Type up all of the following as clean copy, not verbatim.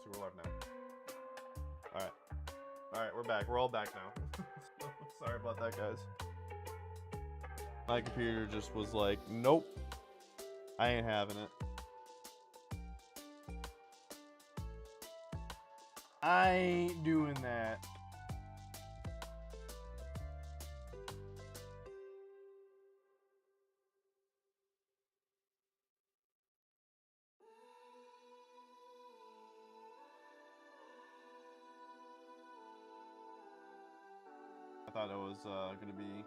see we're live now. Alright, we're back. We're all back now. Sorry about that, guys. My computer just was like, nope. I ain't having it. I ain't doing that. I thought it was gonna be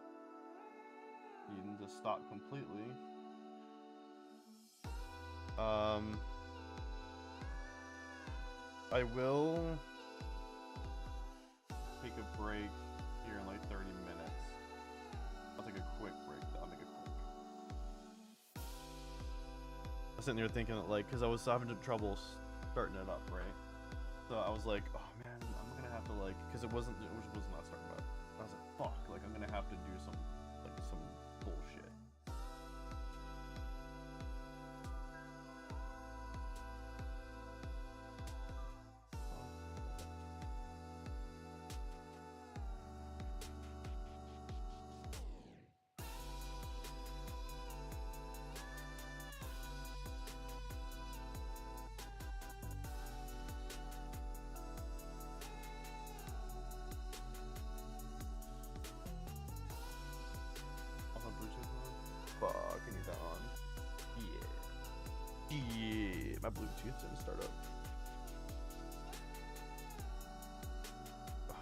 needing to stop completely. I will take a break here in like 30 minutes. I'll take a quick break though. I'll make it quick. I was sitting there thinking that, like, because I was having trouble starting it up, right? So I was like, oh man, I'm gonna have to, like, because it was not starting up. I was like, fuck, like I'm gonna have to do some bullshit. Fuck, I need that on. Yeah, my Bluetooth didn't start up.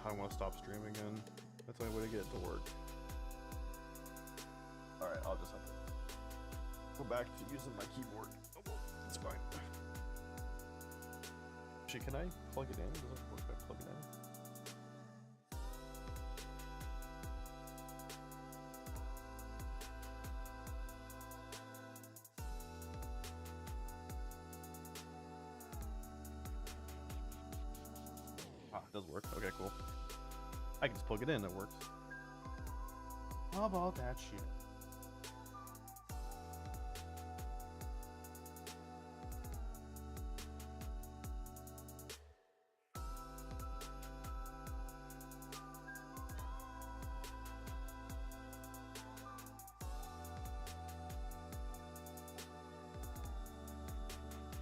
I want to stop streaming again. That's the only way to get it to work. Alright, I'll just have to go back to using my keyboard. Oh, it's fine. Actually, can I plug it in? Does it work if I plug it in? It does work. Okay, cool. I can just plug it in, it works. How about that shit?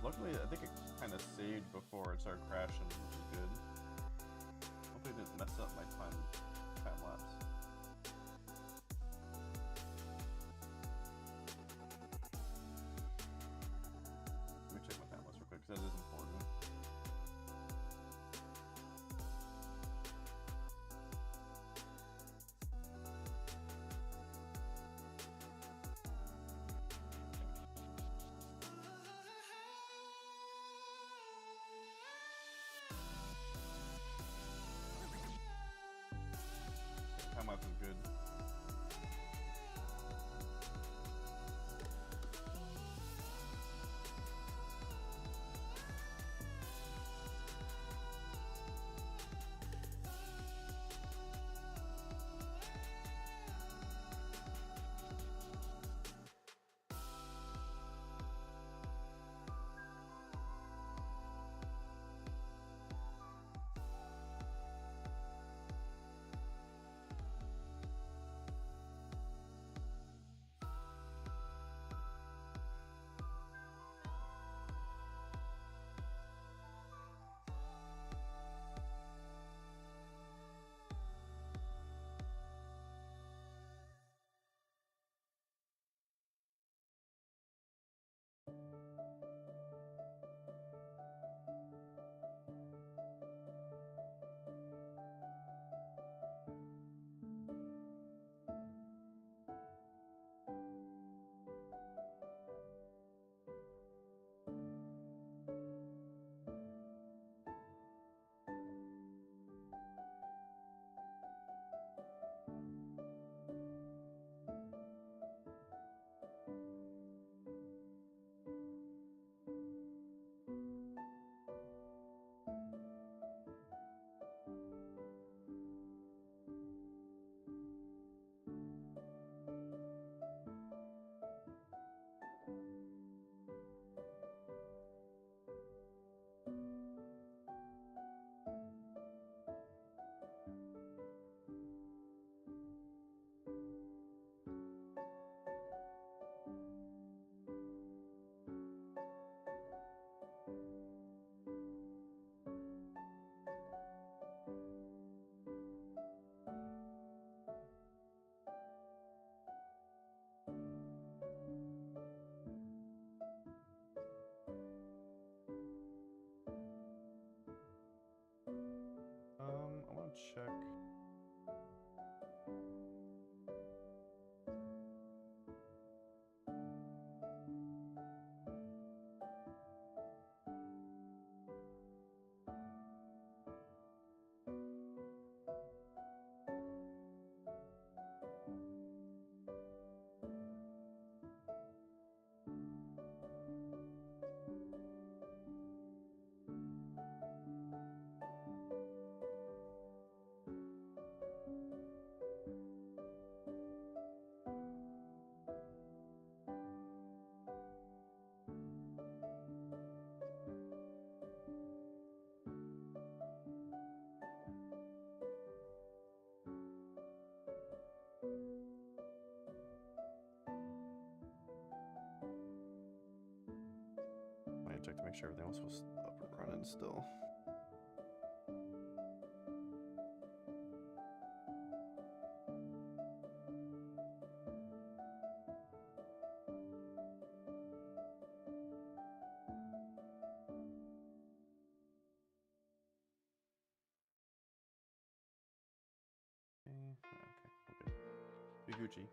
Luckily, I think it kind of saved before it started crashing, which is good. Hopefully it didn't mess up my time lapse. Let me check my time lapse real quick because that is important. Time lapse is good. make sure everything else was up and running still. Okay. Be Gucci.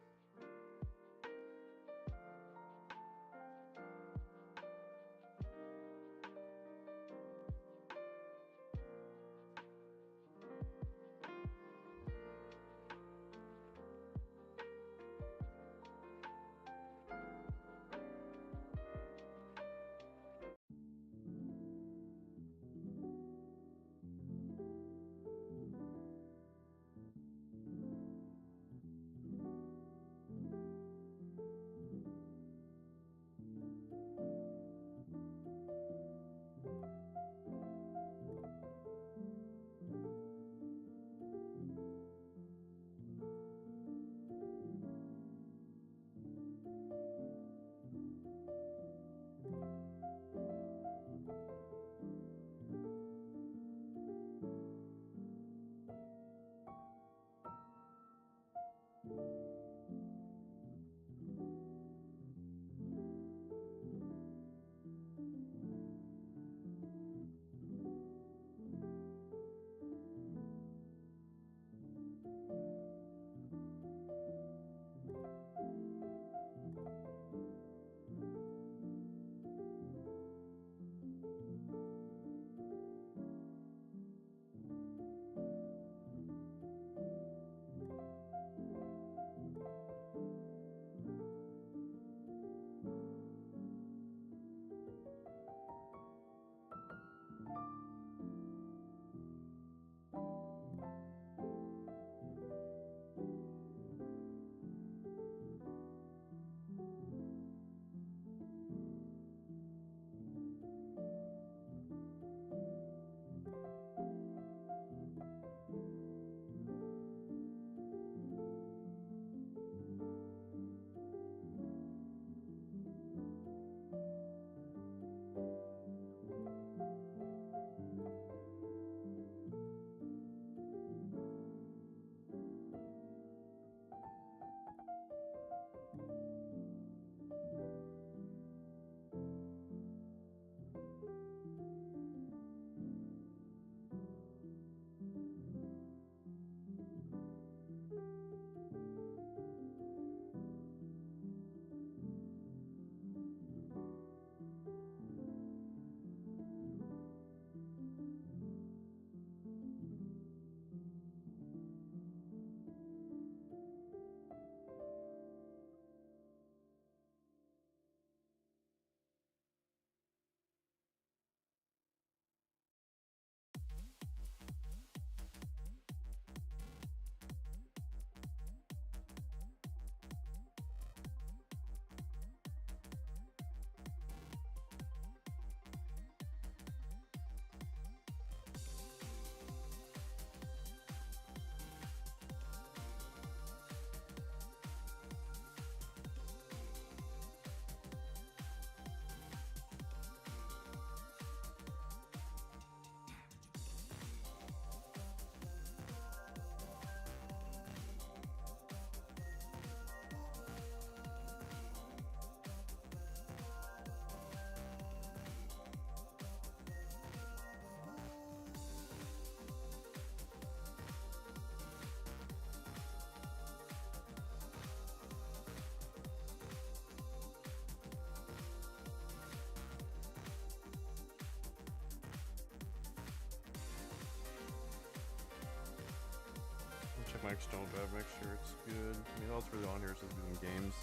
Check my external drive, make sure it's good. I mean, all it's really on here is just doing games.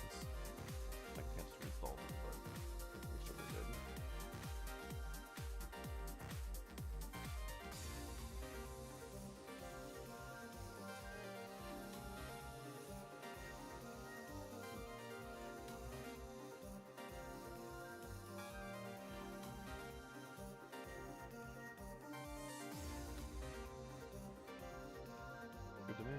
I can't just install them, but make sure we're good. Good to me.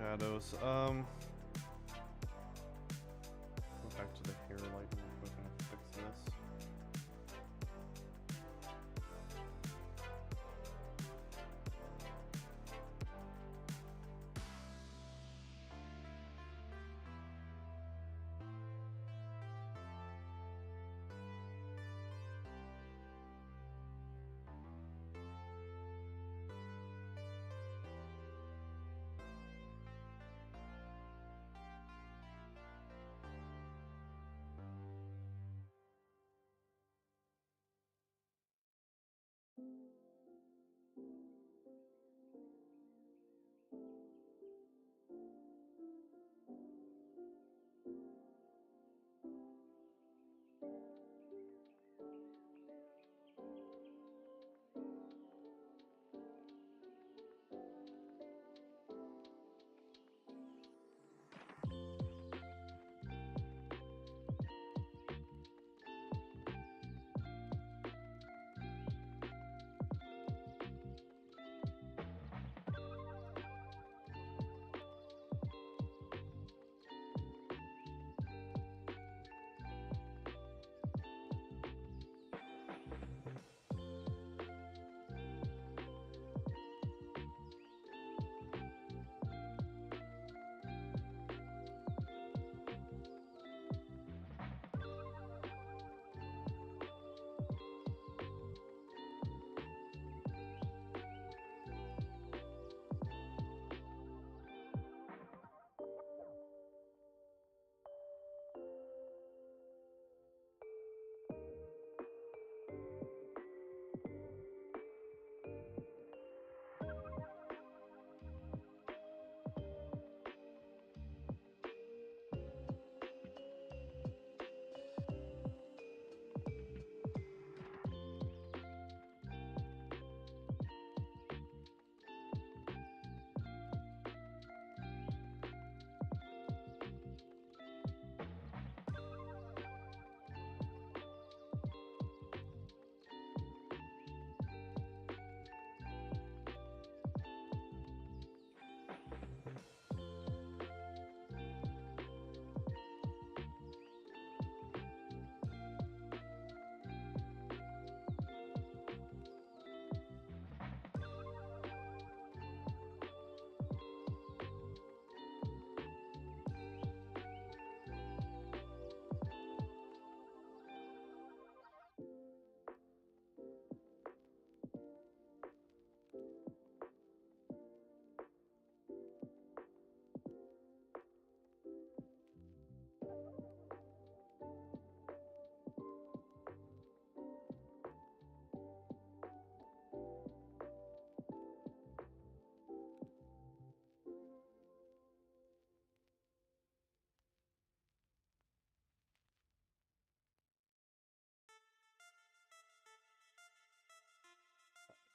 shadows. Go back to the hair light real quick and fix this.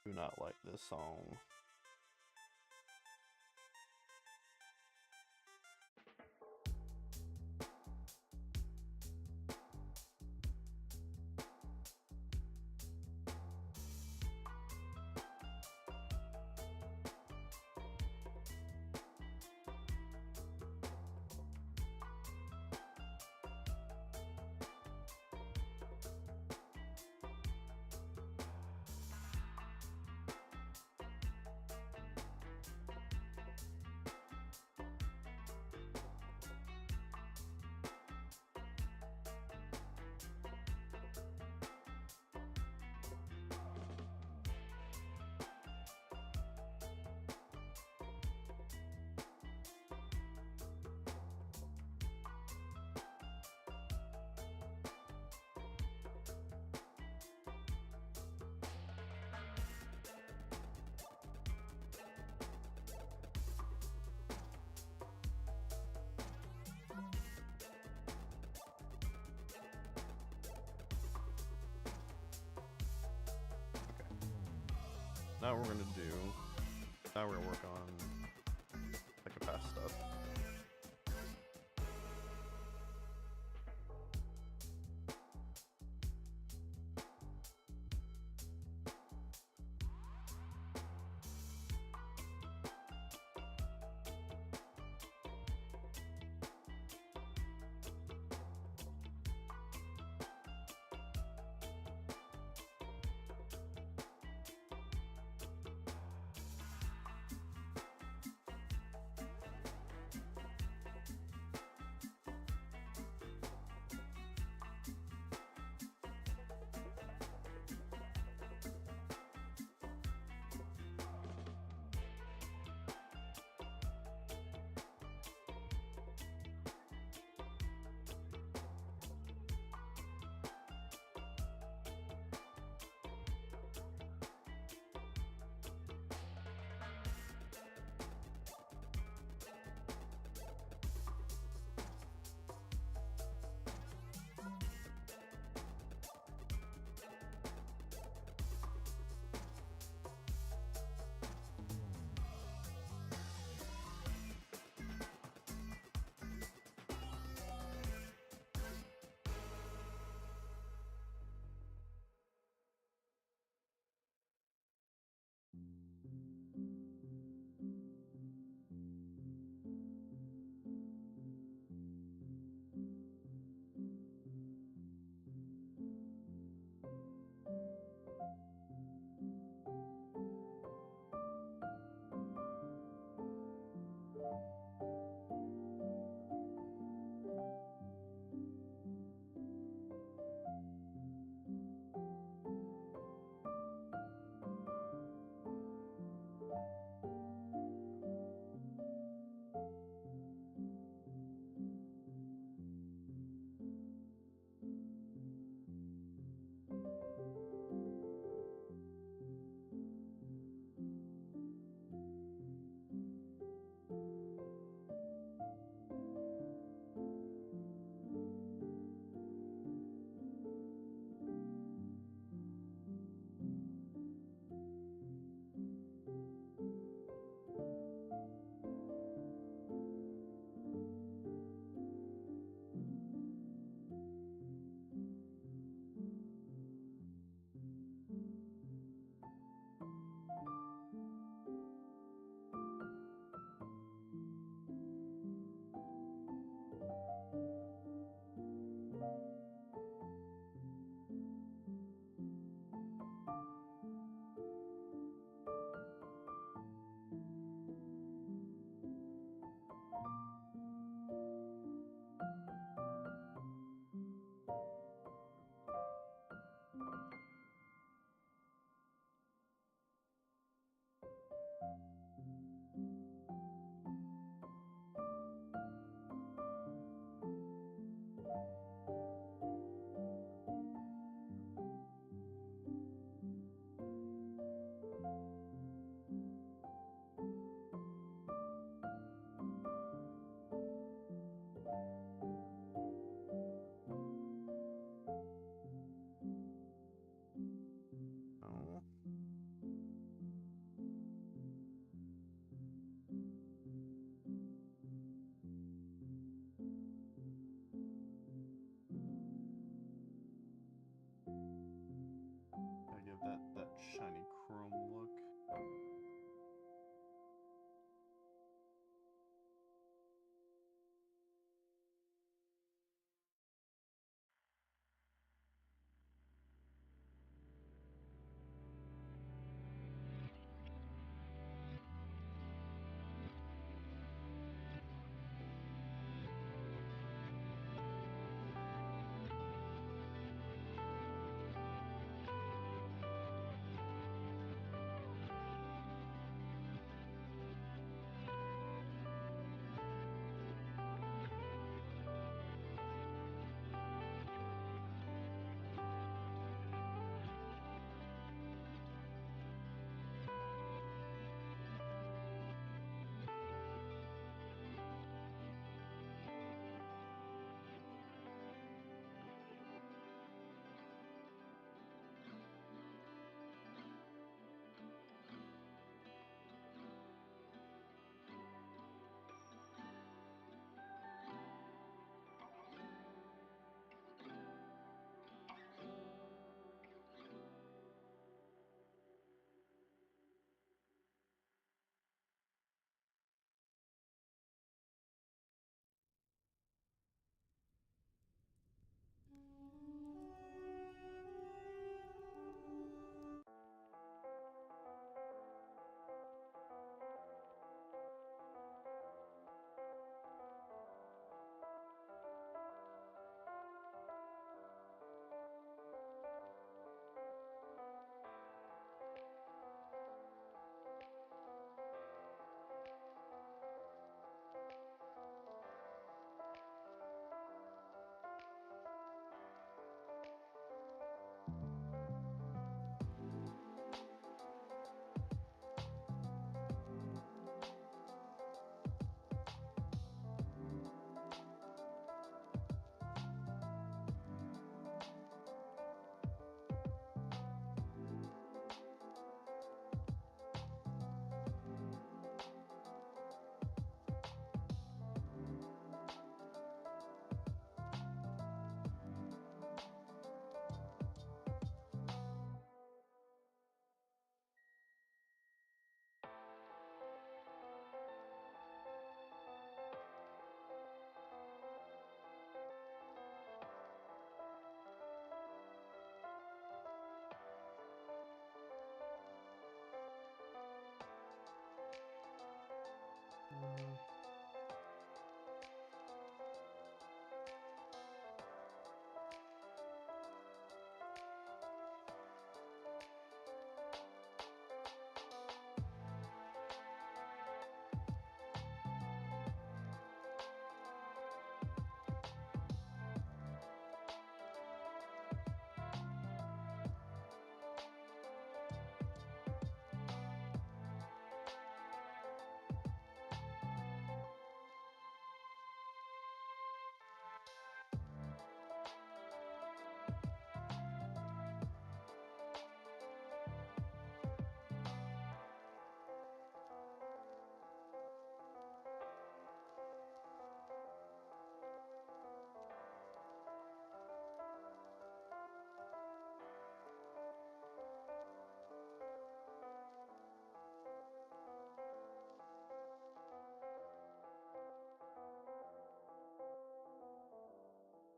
Do not like this song. Now what we're gonna do, now we're gonna work on like a fast stuff.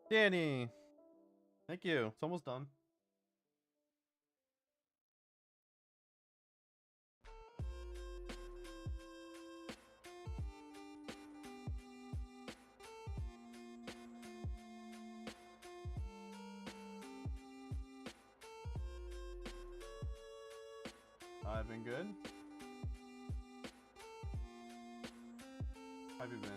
Danny, thank you. It's almost done. I've been good. How have you been?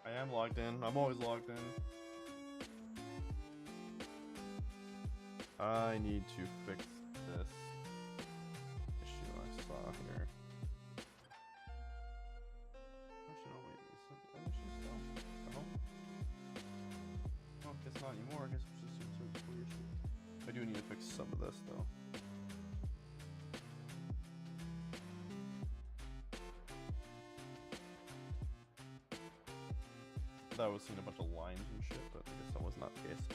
I am logged in. I'm always logged in. I need to fix this issue I saw here. Actually, no, wait. Is that issue still? Oh, guess not anymore. I guess it's just a weird issue. I do need to fix some of this though. I thought I was seeing a bunch of lines and shit, but I guess that was not the case.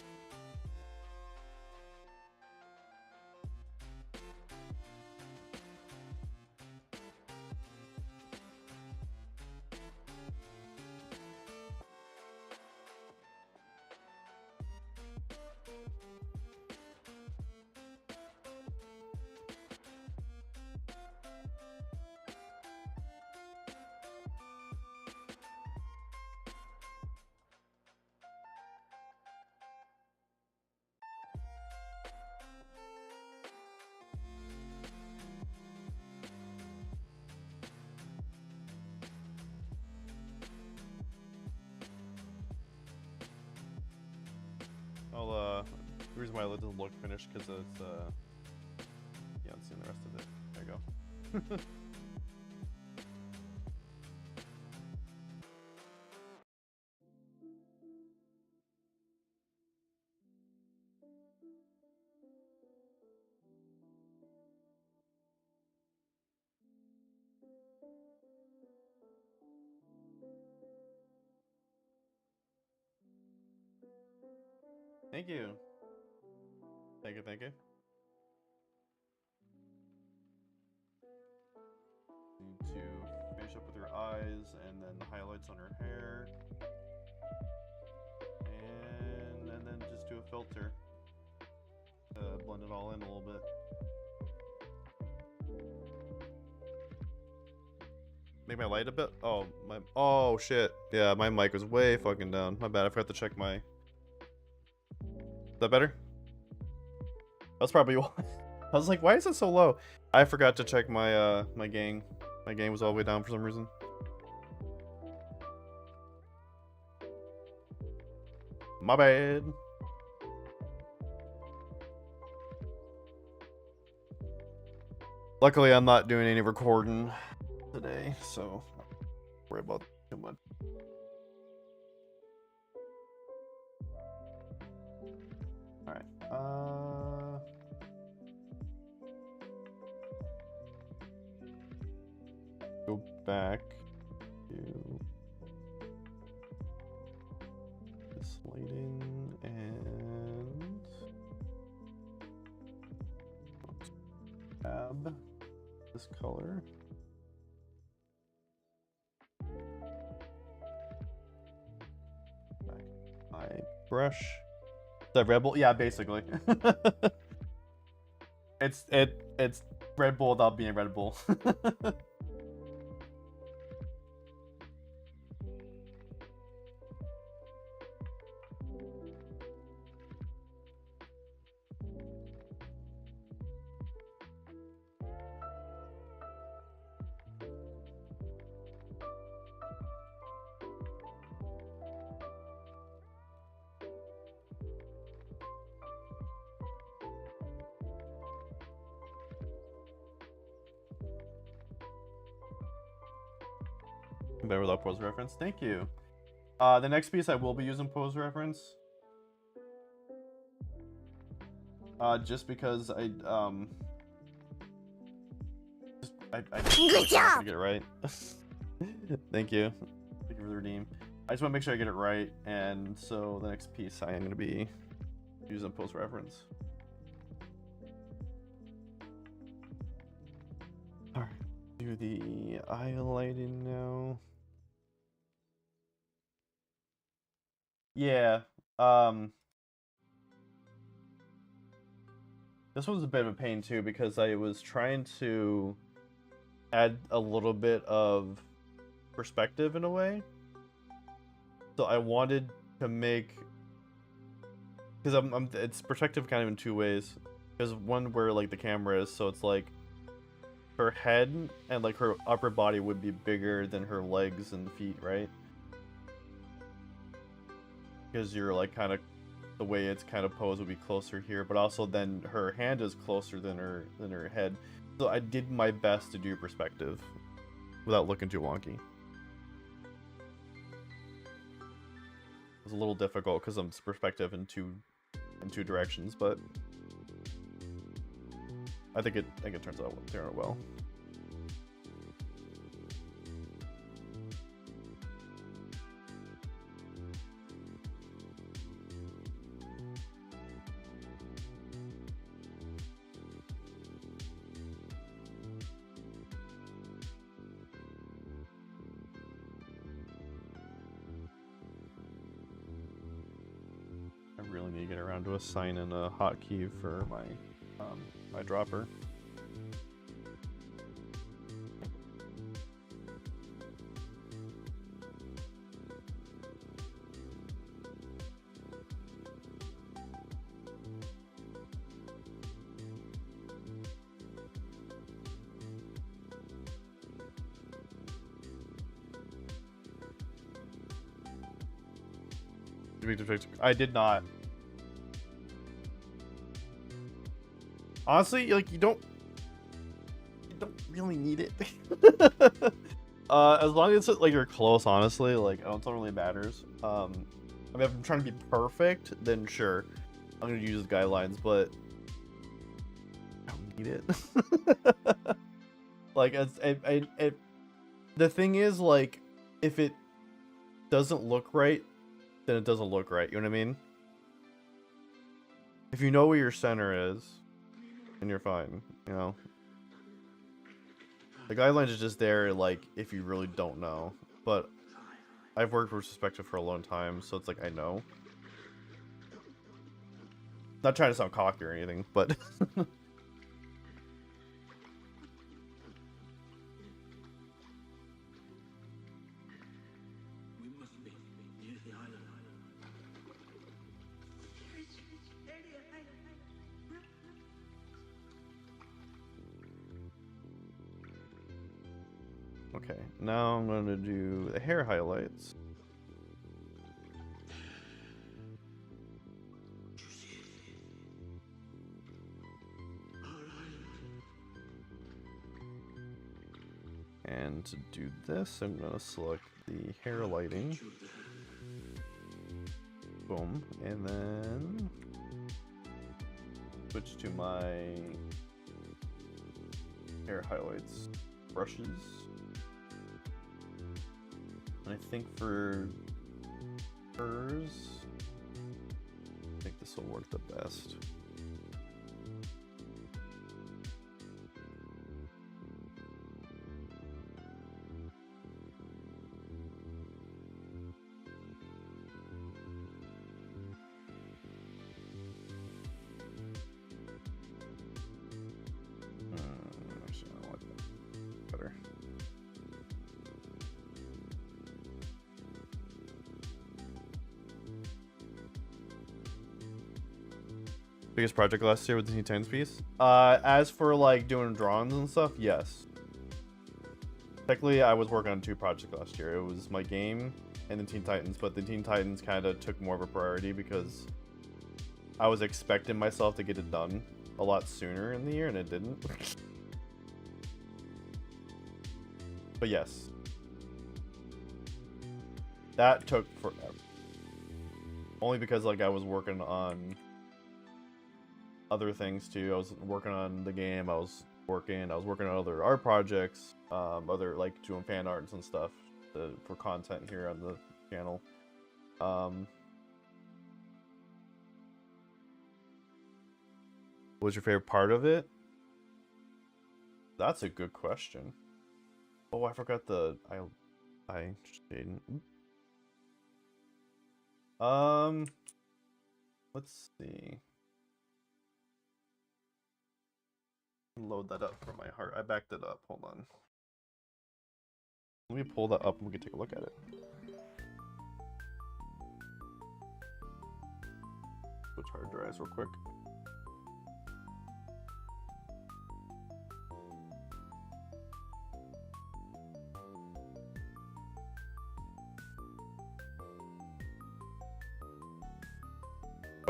The reason why it doesn't look finished because it's you haven't seen the rest of it. There you go. Thank you. Thank you, thank you. Need to finish up with her eyes and then the highlights on her hair. And then just do a filter. Blend it all in a little bit. Make my light a bit? Oh shit. Yeah, my mic was way fucking down. My bad, I forgot to check my... Is that better? That's probably why. I was like, why is it so low? I forgot to check my my gain. My gain was all the way down for some reason. My bad. Luckily, I'm not doing any recording today, so don't worry about too much. All right. Go back to this lighting and tab this color. My brush. Is that Red Bull? Yeah, basically. it's Red Bull without being Red Bull. Better without pose reference. Thank you. The next piece I will be using pose reference. Just because I Good job. get it right. Thank you. Thank you for the redeem. I just want to make sure I get it right, and so the next piece I am going to be using pose reference. Alright, do the highlighting now. Yeah, this one's a bit of a pain too because I was trying to add a little bit of perspective in a way. So I wanted to make, because it's perspective kind of in two ways. There's one where like the camera is, so it's like her head and like her upper body would be bigger than her legs and feet, right? Because you're like kind of, the way it's kind of posed would be closer here, but also then her hand is closer than her head. So I did my best to do perspective without looking too wonky. It was a little difficult because I'm perspective in two directions, but I think it turns out well. I really need to get around to assigning a hotkey for my dropper. I did not. Honestly, like you don't really need it. As long as like you're close, honestly, like I don't think it really matters. I mean, if I'm trying to be perfect, then sure, I'm gonna use guidelines, but I don't need it. Like the thing is, like, if it doesn't look right, then it doesn't look right. You know what I mean? If you know where your center is, and you're fine, you know. The guidelines are just there, like, if you really don't know. But I've worked with perspective for a long time, so it's like I know. Not trying to sound cocky or anything, but okay, now I'm going to do the hair highlights. And to do this, I'm gonna select the hair lighting. Boom, and then switch to my hair highlights brushes. And I think for hers, I think this will work the best. Actually, I like that better. Biggest project last year with the Teen Titans piece? As for like doing drawings and stuff, yes. Technically, I was working on 2 projects last year. It was my game and the Teen Titans, but the Teen Titans kind of took more of a priority because I was expecting myself to get it done a lot sooner in the year, and it didn't. But yes, that took forever. Only because like I was working on other things too. I was working on the game. I was working on other art projects, other like doing fan arts and stuff for content here on the channel. What was your favorite part of it? That's a good question. Oh, I forgot the I Jaden. Let's see. Load that up for my heart. I backed it up. Hold on. Let me pull that up and we can take a look at it. Switch hard drives real quick.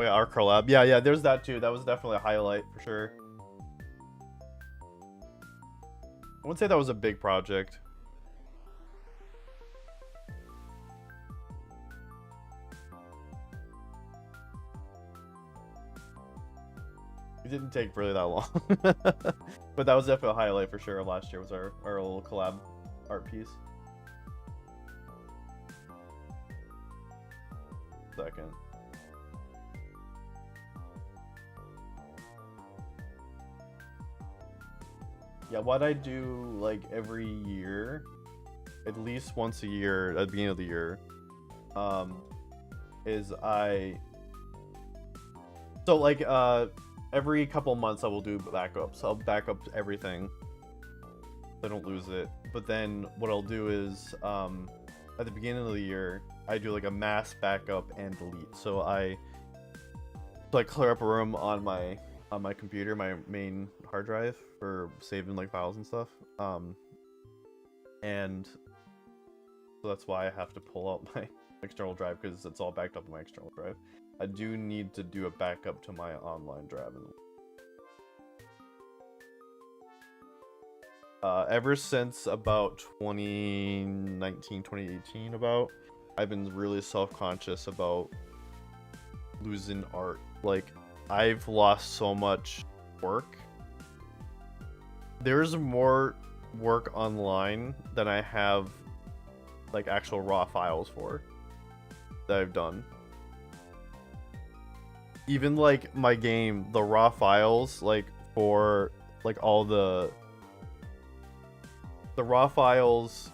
Oh yeah, our collab. Yeah, there's that too. That was definitely a highlight for sure. I wouldn't say that was a big project. It didn't take really that long. But that was definitely a highlight for sure. Last year was our little collab art piece. Second. Yeah, what I do like every year, at least once a year at the beginning of the year, is every couple months I will do backups. I'll back up everything so I don't lose it. But then what I'll do is at the beginning of the year I do like a mass backup and delete. So I clear up a room on my computer, my main hard drive, for saving like files and stuff. And so that's why I have to pull out my external drive, because it's all backed up on my external drive. I do need to do a backup to my online drive. Ever since about 2019, 2018 about, I've been really self-conscious about losing art. Like, I've lost so much work. There's more work online than I have like actual raw files for that I've done. Even like my game, the raw files, like for like all the raw files,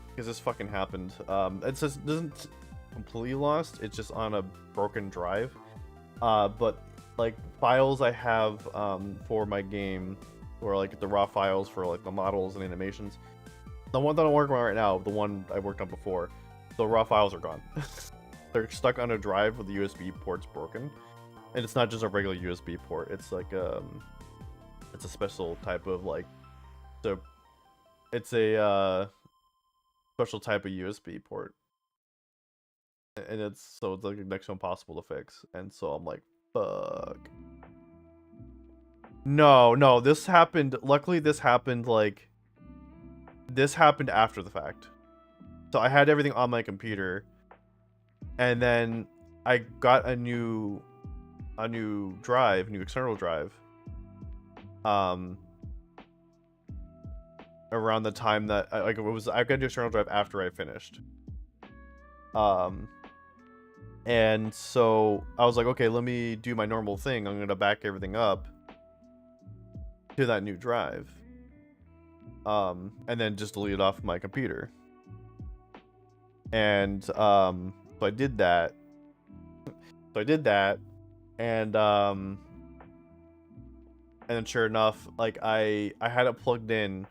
because this fucking happened. It says it isn't completely lost, it's just on a broken drive. But like files I have for my game, or like the raw files for like the models and animations, the one that I'm working on right now, the one I worked on before, the raw files are gone. They're stuck on a drive with the USB port's broken, and it's not just a regular USB port. It's like it's a special type of like, so it's a special type of USB port, and it's like next to impossible to fix. And so I'm like, fuck. No, this happened. Luckily, this happened like this happened after the fact. So I had everything on my computer, and then I got a new external drive. Around the time that I got an external drive after I finished. And so I was like, okay, let me do my normal thing. I'm gonna back everything up to that new drive. And then just delete it off my computer. And so I did that. And then sure enough, like I had it plugged in,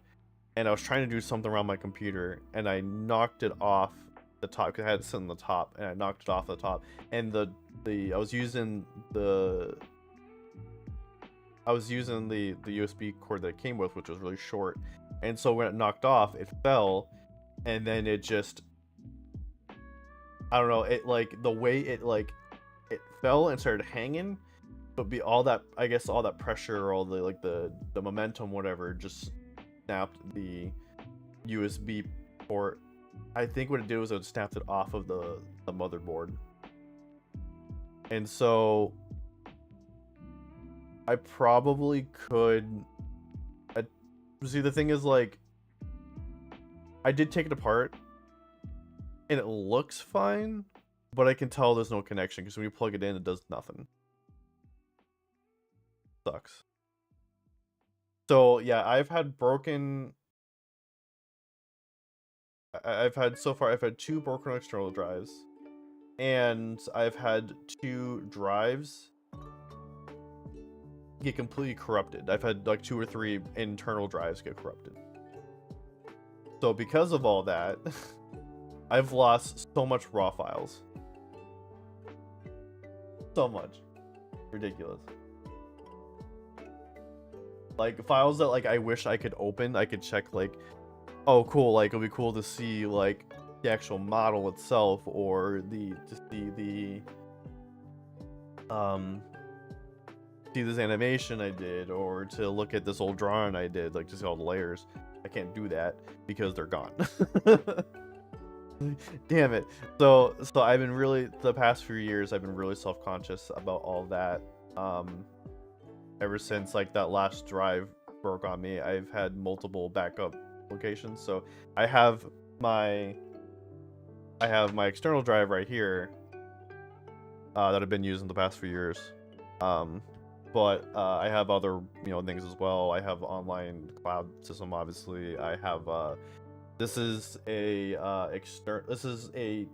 and I was trying to do something around my computer, and I knocked it off the top because I had it sitting on the top, and I knocked it off the top. And I was using the USB cord that it came with, which was really short. And so when it knocked off, it fell, and then it just, I don't know, it like the way it fell and started hanging, but all that pressure, all the momentum, whatever, just snapped the USB port. I think what it did was it snapped it off of the motherboard. And so I probably could see, the thing is, like, I did take it apart and it looks fine, but I can tell there's no connection because when you plug it in, it does nothing. Sucks. So yeah, I've had two broken external drives, and I've had 2 drives get completely corrupted. I've had like 2 or 3 internal drives get corrupted. So because of all that, I've lost so much raw files. So much. Ridiculous. Like files that like I wish I could open, I could check, like, oh cool, like it'll be cool to see like the actual model itself, or see this animation I did, or to look at this old drawing I did, like to see all the layers. I can't do that because they're gone. Damn it. So I've been really, the past few years, I've been really self-conscious about all that. Ever since like that last drive broke on me, I've had multiple backup locations. So I have my external drive right here that I've been using the past few years. But I have other things as well. I have online cloud system, obviously. I have this is a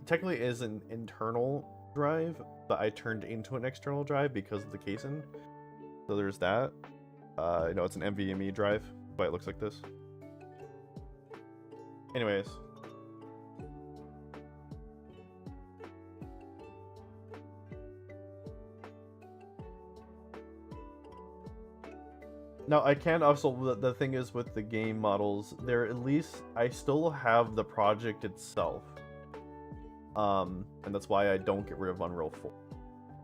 technically is an internal drive, but I turned into an external drive because of the casing. So there's that. It's an NVMe drive, but it looks like this. Anyways. Now I can also, the thing is with the game models, there at least I still have the project itself. And that's why I don't get rid of Unreal 4.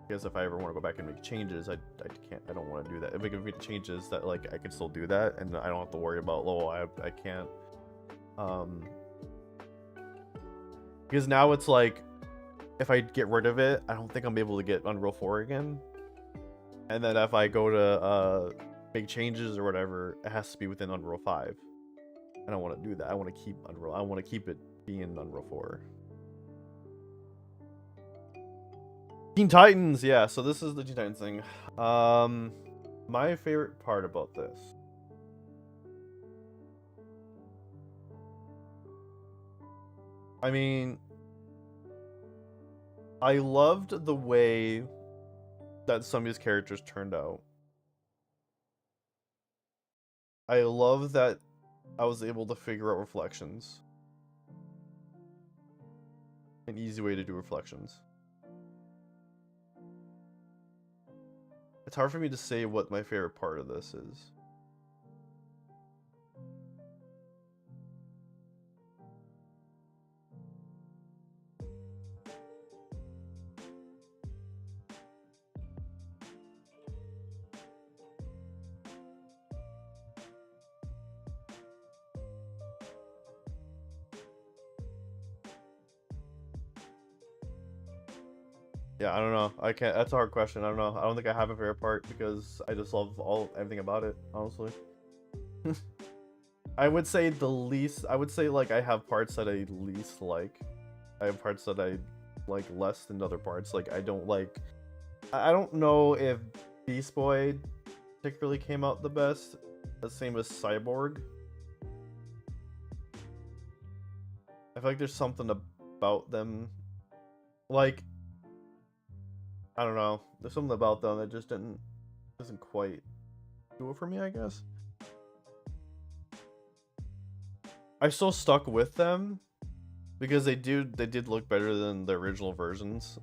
Because if I ever want to go back and make changes, I don't want to do that. If I can make changes that like I can still do that, and I don't have to worry about, I can't. Because now it's like, if I get rid of it, I don't think I'm able to get Unreal 4 again. And then if I go to make changes or whatever, it has to be within Unreal 5. I don't want to do that. I want to keep Unreal. I want to keep it being Unreal 4. Teen Titans, yeah, so this is the Teen Titans thing. My favorite part about this. I mean, I loved the way that some of these characters turned out. I love that I was able to figure out reflections. An easy way to do reflections. It's hard for me to say what my favorite part of this is. Yeah, I don't know. I can't. That's a hard question. I don't know. I don't think I have a favorite part because I just love everything about it. Honestly, I would say the least. I would say like I have parts that I least like. I have parts that I like less than other parts. Like I don't like. I don't know if Beast Boy particularly came out the best. The same as Cyborg. I feel like there's something about them, like, I don't know. There's something about them that just doesn't quite do it for me, I guess. I still stuck with them because they did look better than the original versions.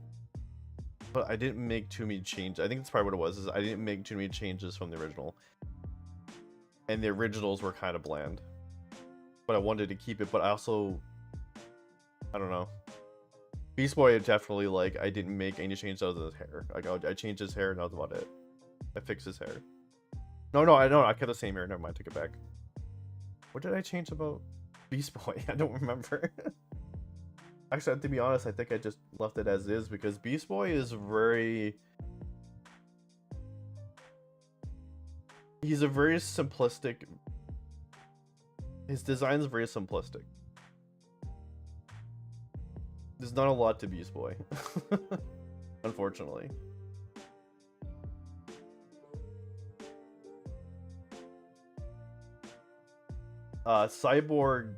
But I didn't make too many changes. I think that's probably what it was, is I didn't make too many changes from the original. And the originals were kind of bland. But I wanted to keep it, but I also, I don't know. Beast Boy definitely, like, I didn't make any changes other than his hair. Like, I changed his hair and that was about it. I fixed his hair. No, I kept the same hair. Never mind, take it back. What did I change about Beast Boy? I don't remember. Actually, to be honest, I think I just left it as is because Beast Boy is very... He's a very simplistic... His design is very simplistic. There's not a lot to Beast Boy. Unfortunately. Cyborg...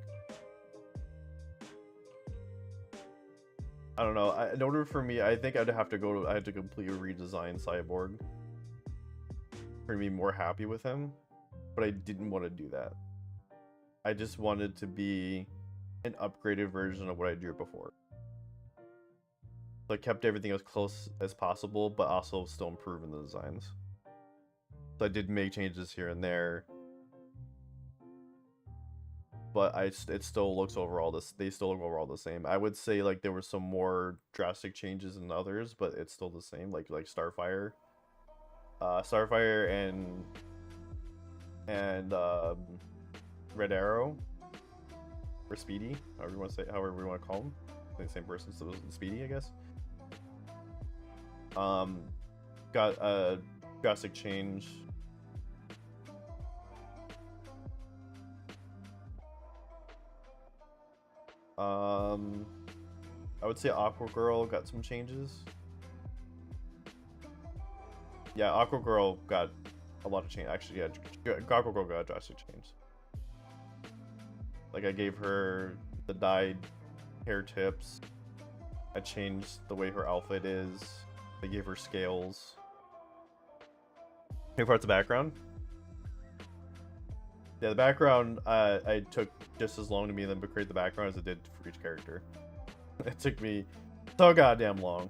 I don't know. In order for me, I think I'd have to go to... I had to completely redesign Cyborg for me more happy with him. But I didn't want to do that. I just wanted to be an upgraded version of what I drew before. So I kept everything as close as possible, but also still improving the designs. So I did make changes here and there. But it still looks overall they still look overall the same. I would say like there were some more drastic changes in others, but it's still the same. Like Starfire, Starfire and Red Arrow or Speedy, however you want to say, however you want to call them. I think the same person, so Speedy, I guess. Got a drastic change. I would say Aqua Girl got some changes. Yeah, Aqua Girl got a lot of change. Actually, yeah, Aqua Girl got a drastic change. Like, I gave her the dyed hair tips. I changed the way her outfit is. I gave her scales. Any parts of background? Yeah, the background, I took just as long to me to create the background as it did for each character. It took me so goddamn long.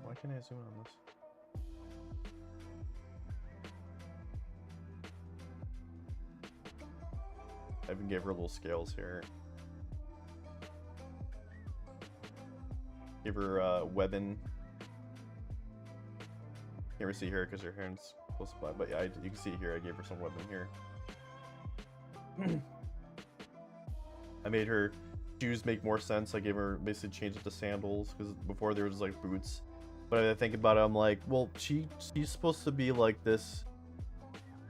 Why can't I zoom in on this? I even gave her little scales here. Give her webbing. Can't really see her because her hair's close by, but yeah, you can see here I gave her some webbing here. I made her shoes make more sense. I gave her basically changed it to sandals because before there was like boots. But I think about it, I'm like, well, she's supposed to be like this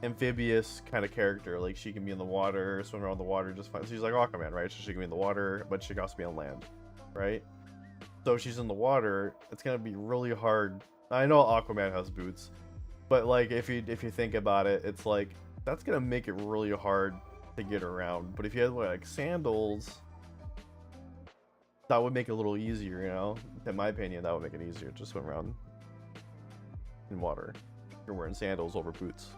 amphibious kind of character. Like she can be in the water, swim around the water just fine. So she's like Aquaman, right? So she can be in the water, but she can also be on land, right? So if she's in the water, it's gonna be really hard. I know Aquaman has boots, but like if you think about it, it's like that's gonna make it really hard to get around. But if you had like sandals, that would make it a little easier, you know? In my opinion, that would make it easier to swim around in water. You're wearing sandals over boots.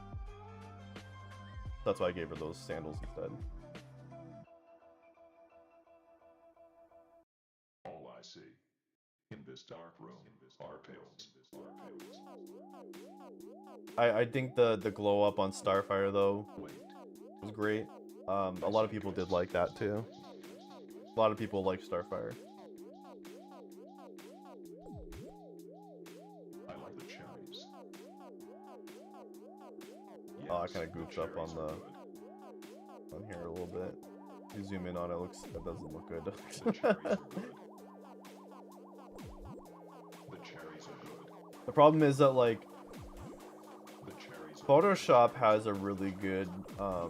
That's why I gave her those sandals instead. All I see in this dark room are pills. I think the glow up on Starfire though was great. A lot of people did like that too. A lot of people like Starfire. I like the cherries. Oh, I kind of goofed up on here a little bit. If you zoom in on it, it doesn't look good. The cherries are good. The cherries are good. The problem is that like The cherries are Photoshop has a really good The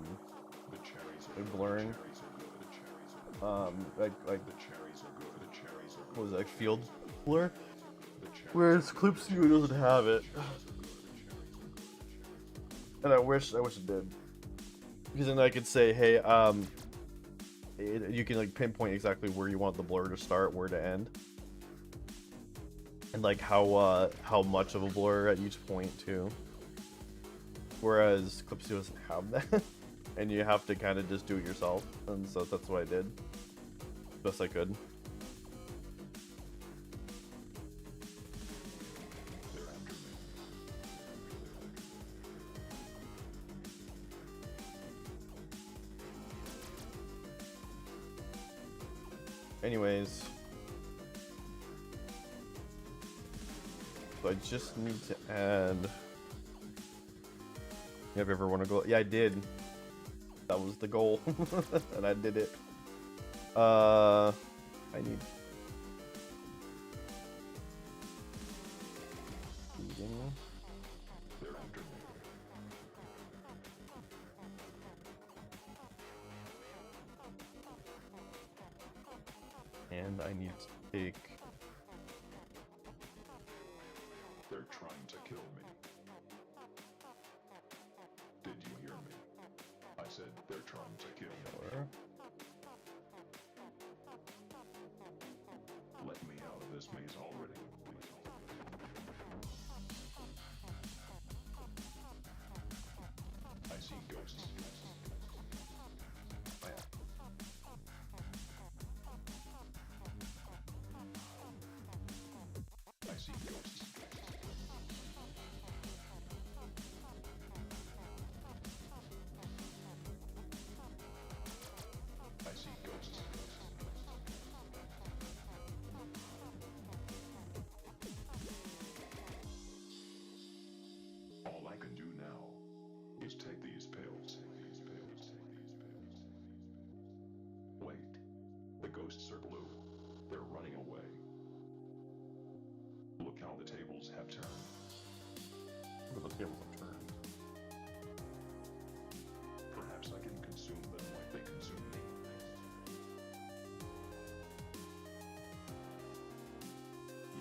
cherries are good good. blurring. The cherries are good. The cherries are good. like The cherries are good. The cherries are good. what was it, like field blur, The cherries whereas Clip Studio doesn't have it, and I wish it did, because then I could say, hey, you can like pinpoint exactly where you want the blur to start, where to end, and like how much of a blur at each point too. Whereas Clip Studio doesn't have that, and you have to kind of just do it yourself, and so that's what I did, best I could. They're after me. Anyways, so I just need to add. You ever want to go? Yeah, I did. That was the goal, and I did it. I need. They're after me. And I need to take. They're trying to kill me. Did you hear me? I said they're trying to kill me. Let me out of this maze already. I see ghosts. Oh, yeah. I see ghosts. I see ghosts. All I can do now is take these pills. Wait. The ghosts are blue. They're running away. Look how the tables have turned. The tables have turned. Perhaps I can consume them like they consume me.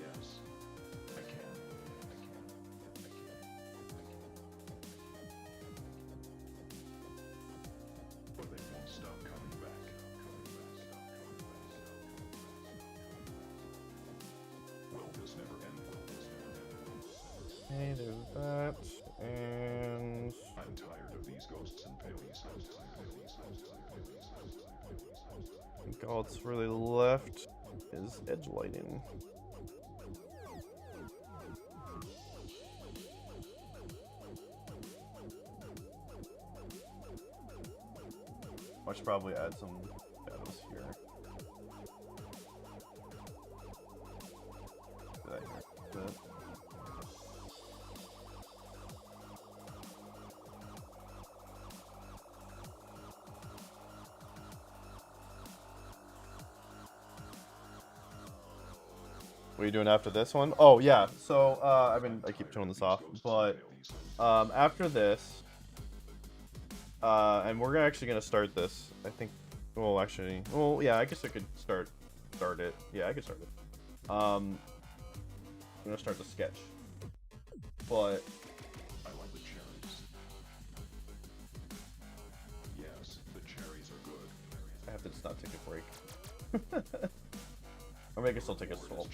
Yes, I can. But they won't stop coming back. Will this never end? Okay, there's that, and I'm tired of these ghosts and paleys. I think all that's really left is edge lighting. I should probably add some shadows here. Do that here a bit. What are you doing after this one? Oh yeah, so I keep showing this off, but after this, and we're actually gonna start this. I think. Well, actually, well, yeah, I guess I could start it. Yeah, I could start it. I'm gonna start the sketch, but I like the cherries. Yes, the cherries are good. I have to just not take a break. Or I guess I'll take a small.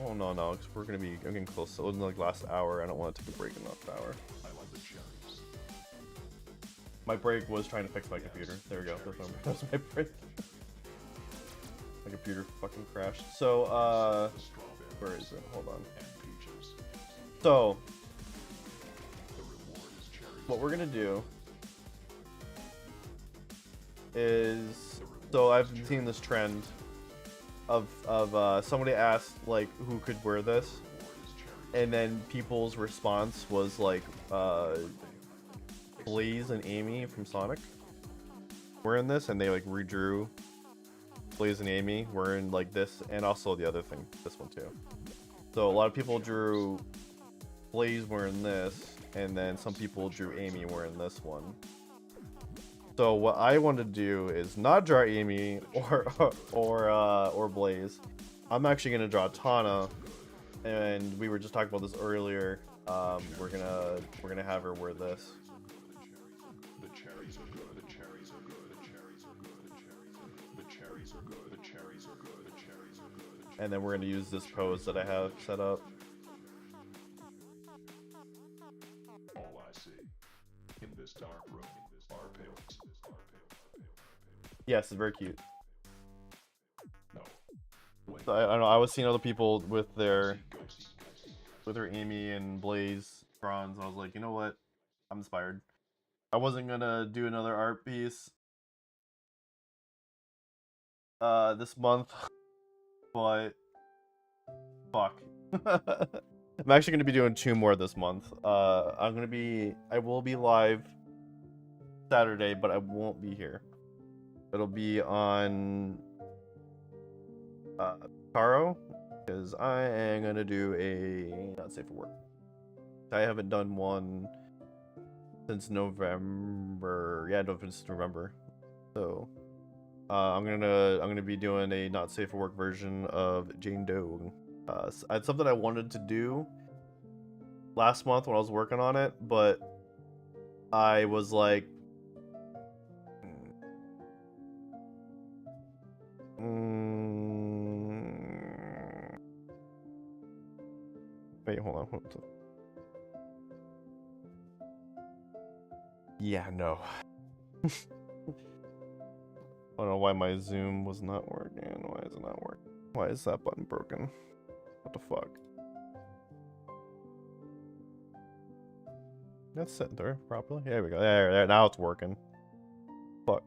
Oh no, no, because I'm getting close. So in the last hour, I don't want to take a break in the last hour. I like the cherries. My break was trying to fix my computer. There we go. That's my break. My computer fucking crashed. So, The strawberries where is it? Hold on. and peaches. So, The reward is cherries. what we're gonna do is, so I've seen this trend of somebody asked like who could wear this, The reward is cherries. and then people's response was like Blaze and Amy from Sonic were in this, and they like redrew Blaze and Amy were in like this, and also the other thing, this one too. So a lot of people drew Blaze were in this, and then some people drew Amy were in this one. So what I want to do is not draw Amy or Blaze. I'm actually gonna draw Tana, and we were just talking about this earlier. We're gonna have her wear this. The cherries are good. The cherries are good. The cherries are good. The cherries are good. The cherries are good. The cherries are good. And then we're gonna use this pose that I have set up. All I see in this dark room are pills. Yes, it's very cute. No. Wait. So I don't know. I was seeing other people with their Amy and Blaze bronze, and I was like, you know what? I'm inspired. I wasn't gonna do another art piece this month, but fuck. I'm actually gonna be doing 2 more this month. I will be live Saturday, but I won't be here. It'll be on Taro, because I am gonna do a not safe for work. I haven't done one since November. Yeah, no, since November. So I'm gonna be doing a not safe for work version of Jane Doe. It's something I wanted to do last month when I was working on it, but I was like, wait, hold on. Yeah, no. I don't know why my Zoom was not working. Why is it not working? Why is that button broken? What the fuck? That's sitting there properly. There we go. There. Now it's working. Fuck.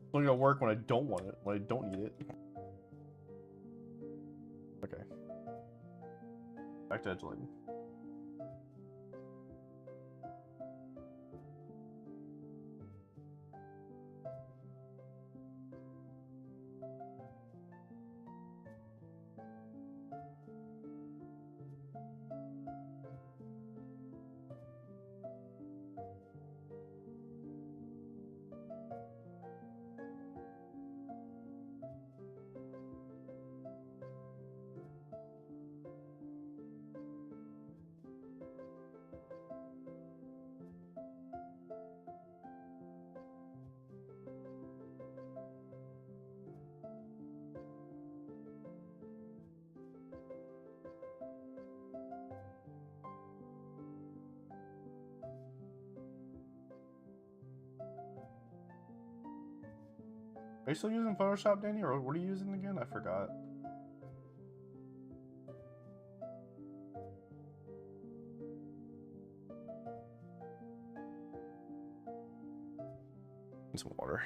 It's only gonna work when I don't want it. When I don't need it. Okay. Back to Edgeling. Are you still using Photoshop, Danny, or what are you using again? I forgot. Need some water.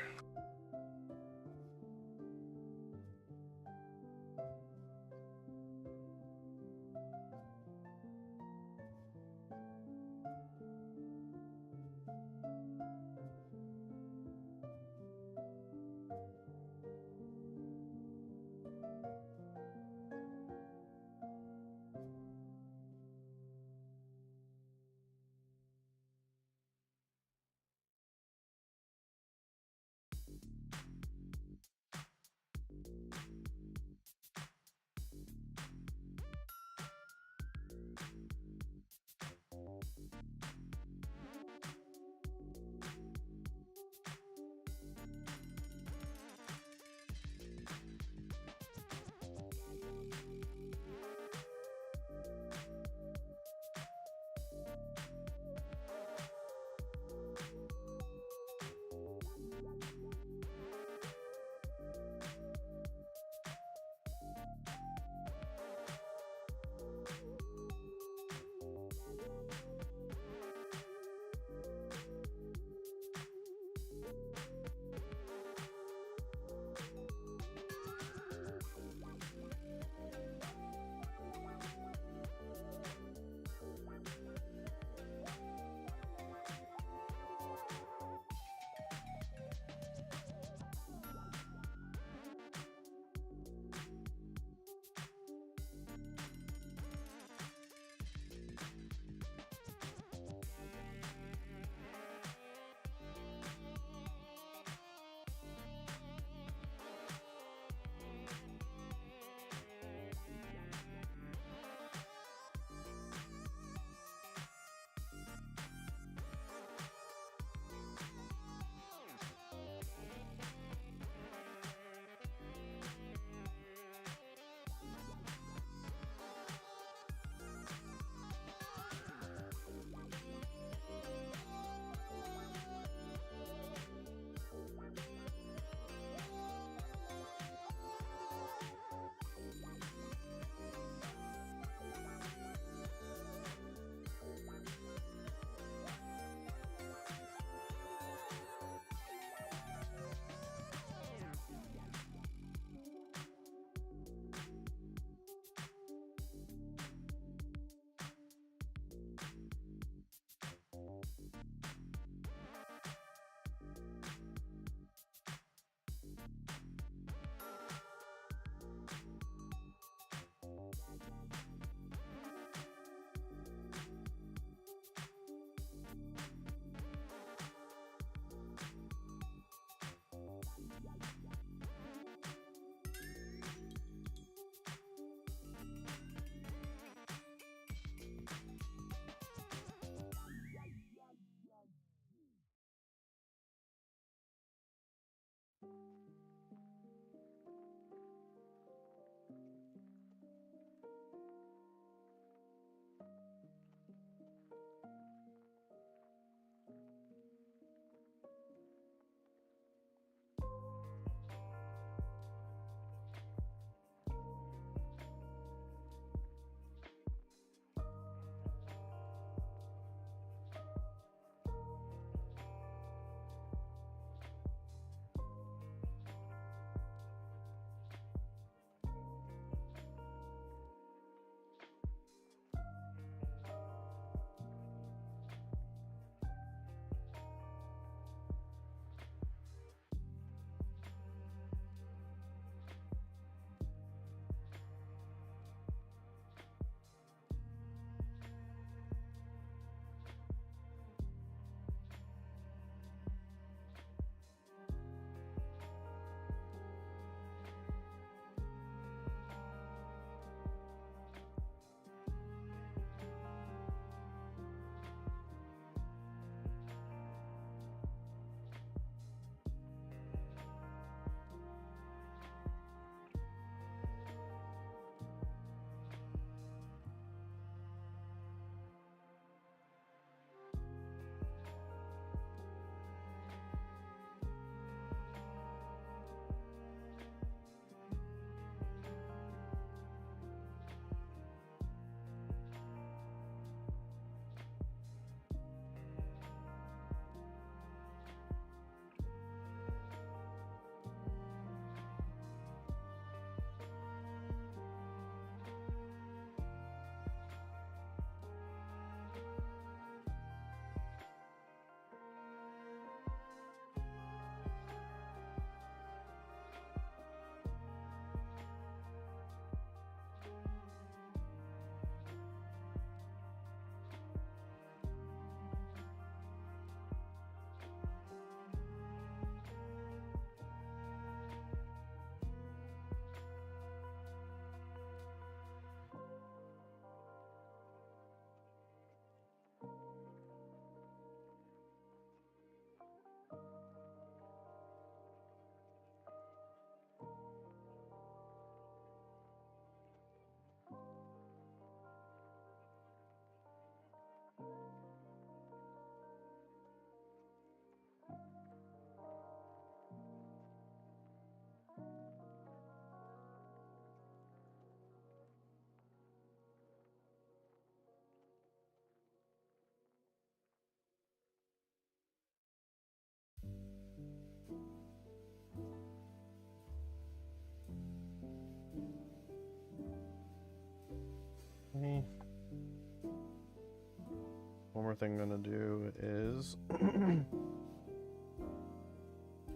more thing I'm gonna do is,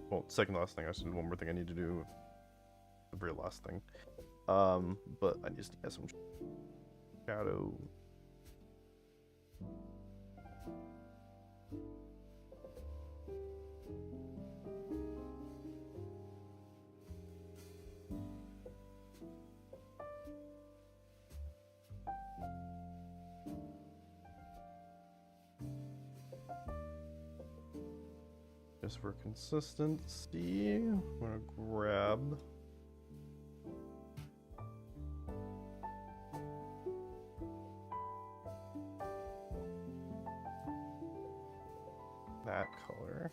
well, second last thing. I said one more thing I need to do. The very last thing. But I just get some shadow. Just for consistency, I'm gonna grab that color.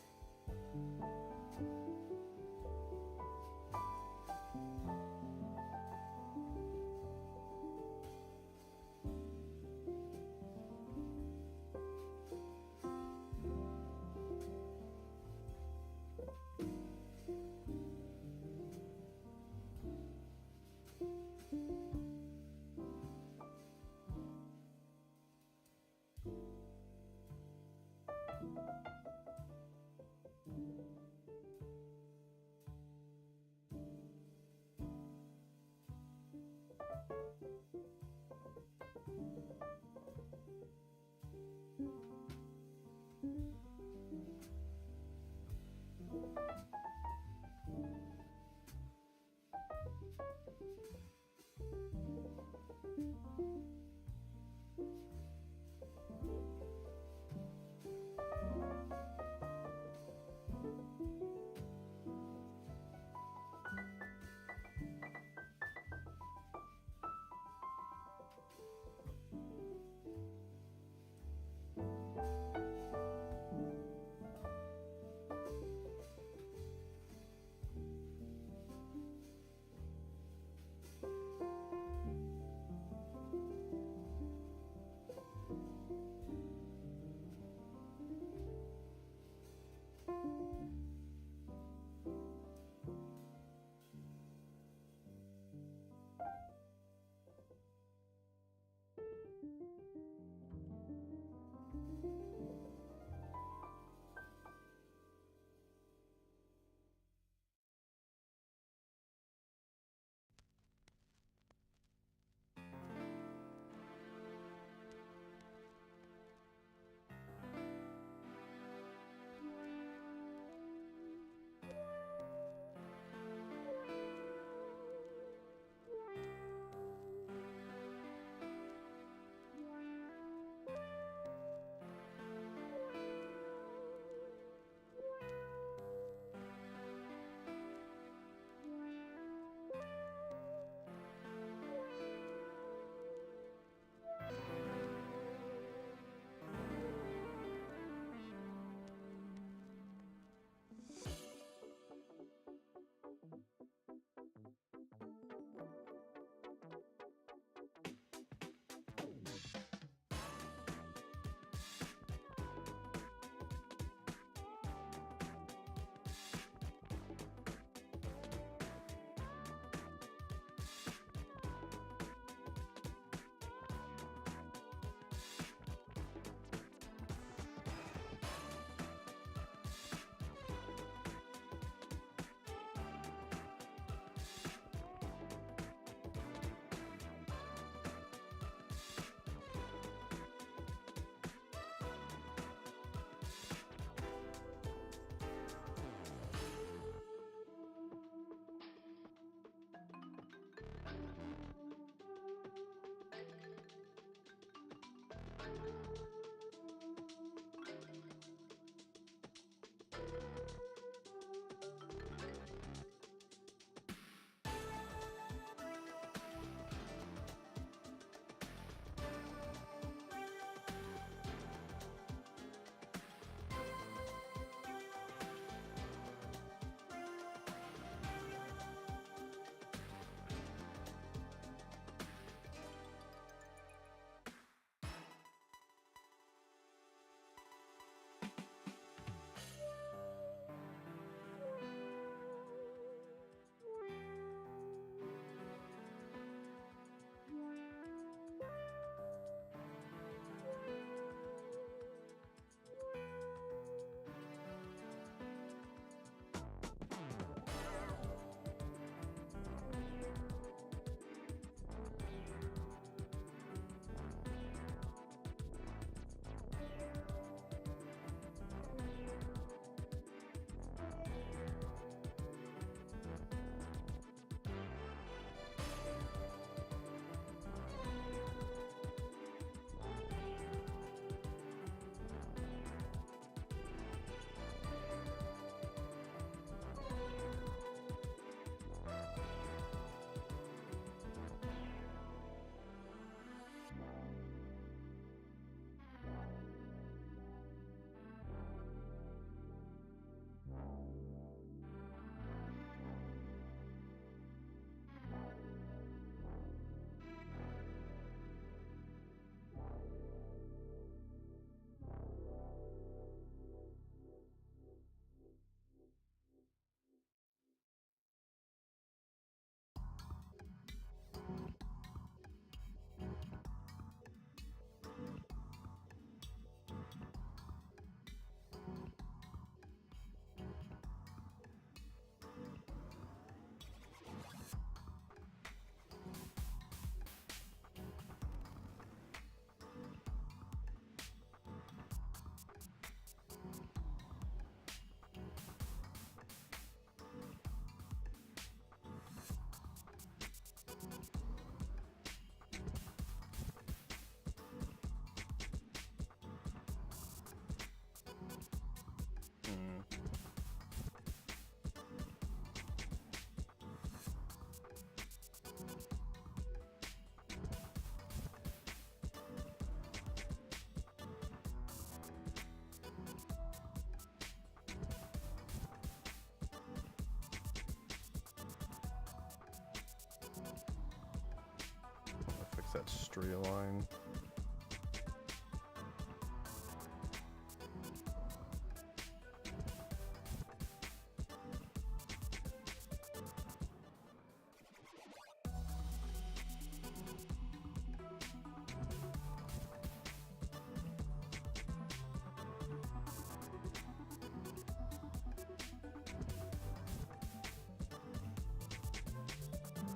that straight line.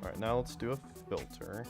Alright, now let's do a filter.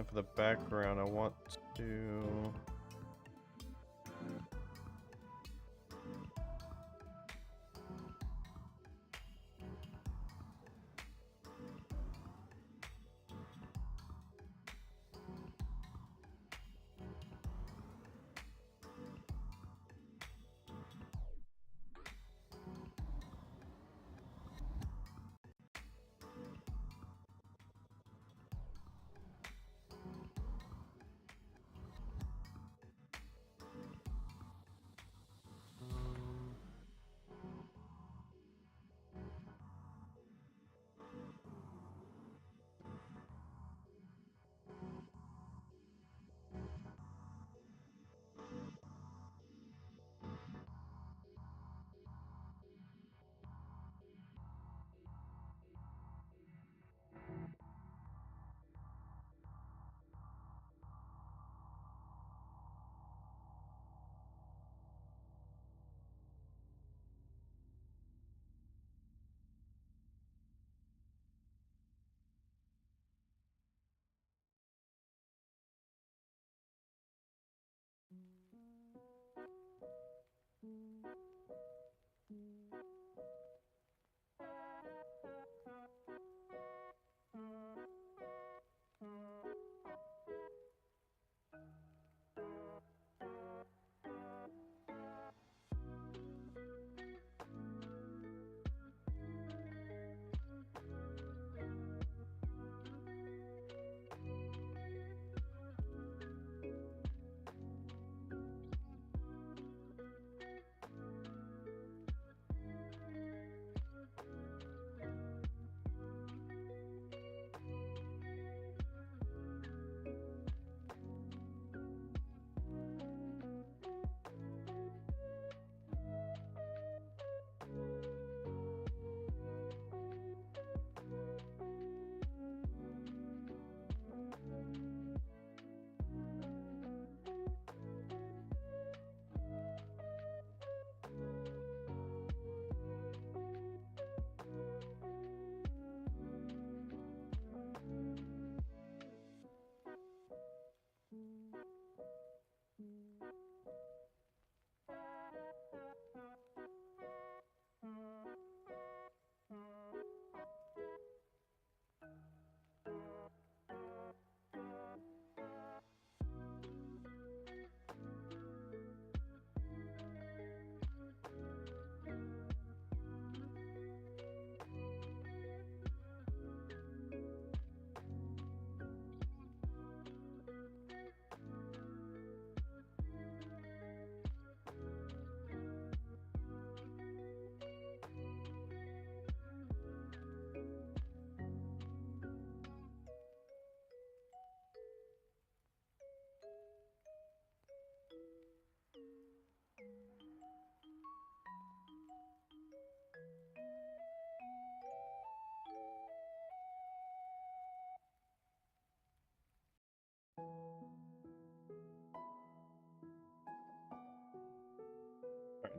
And for the background, I want to...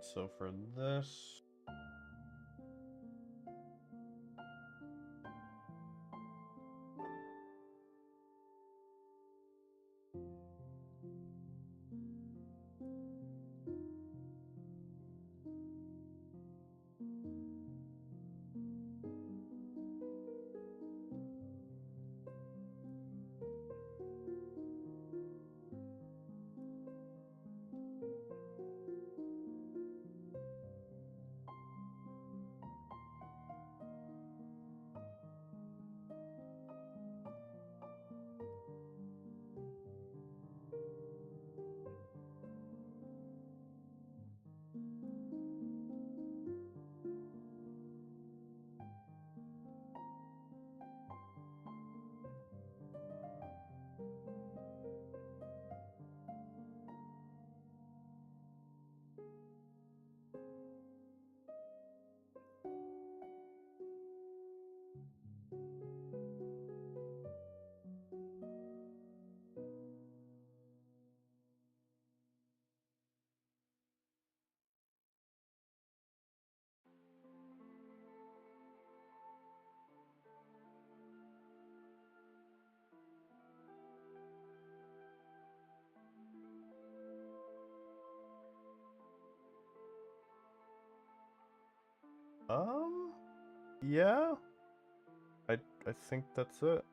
So for this, yeah, I think that's it.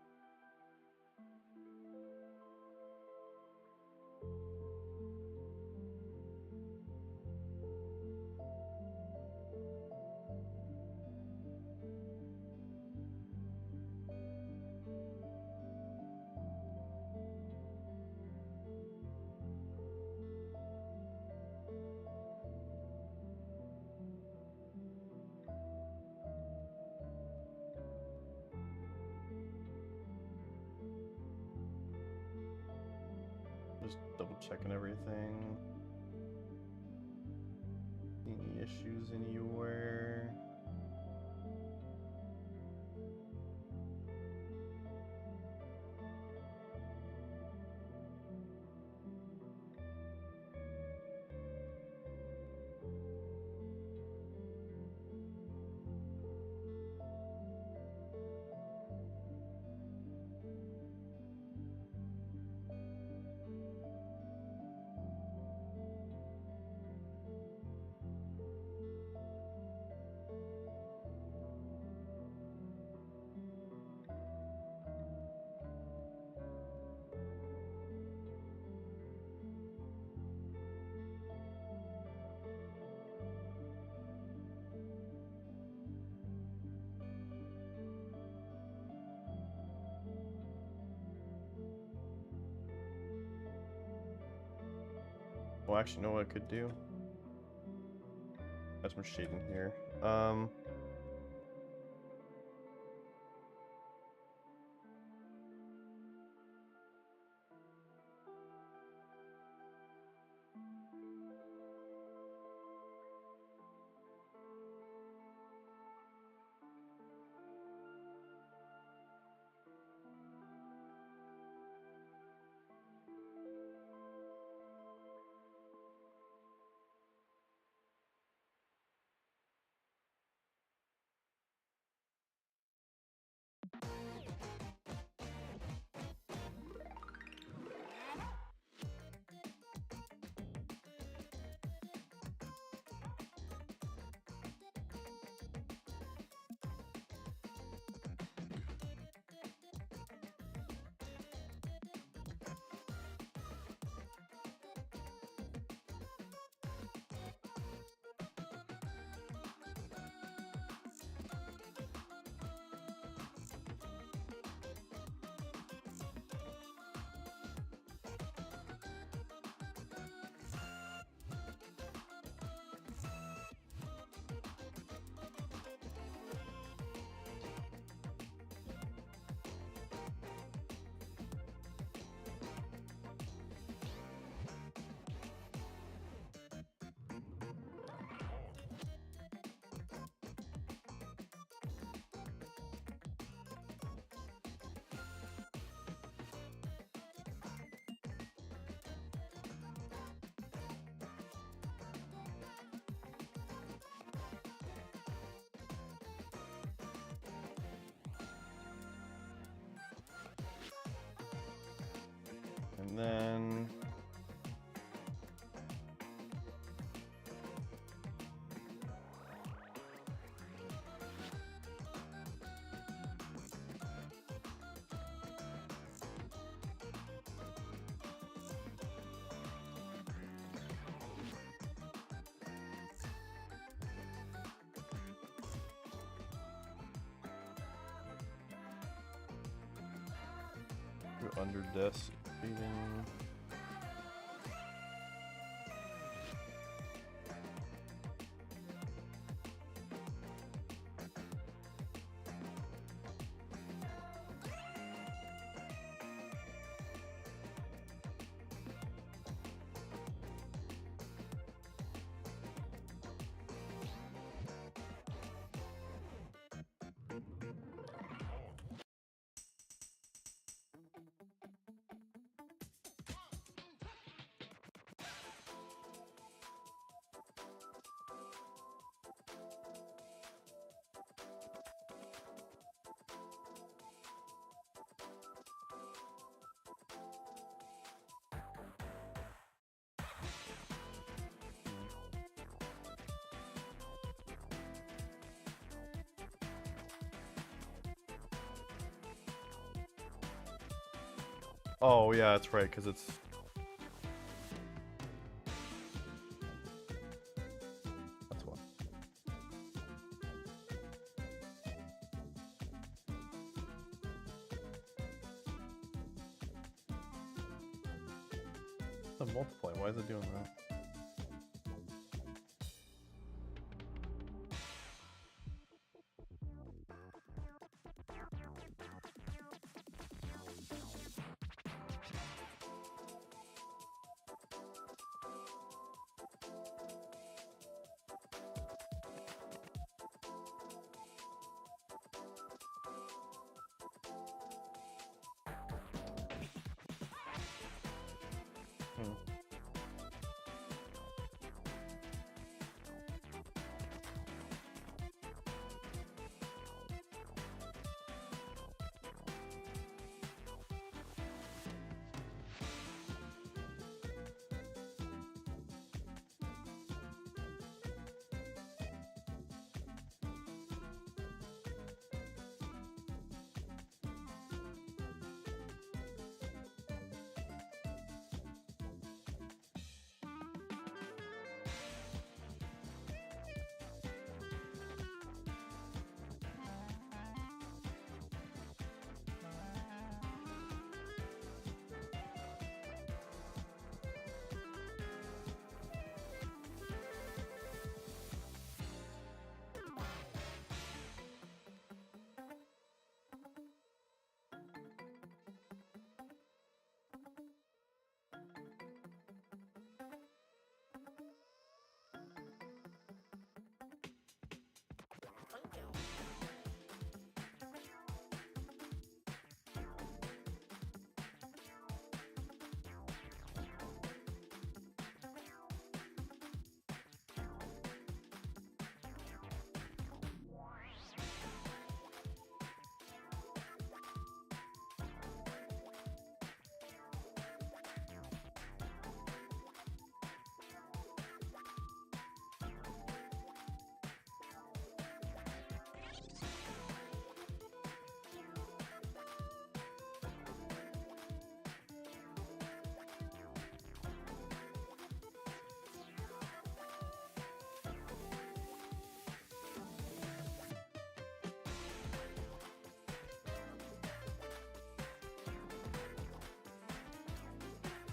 Just double checking everything. Any issues anywhere? Well, actually, you know what I could do? Got some shading here. then go under desk reading. Oh yeah, that's right, because it's that's why. The multiply, why is it doing that?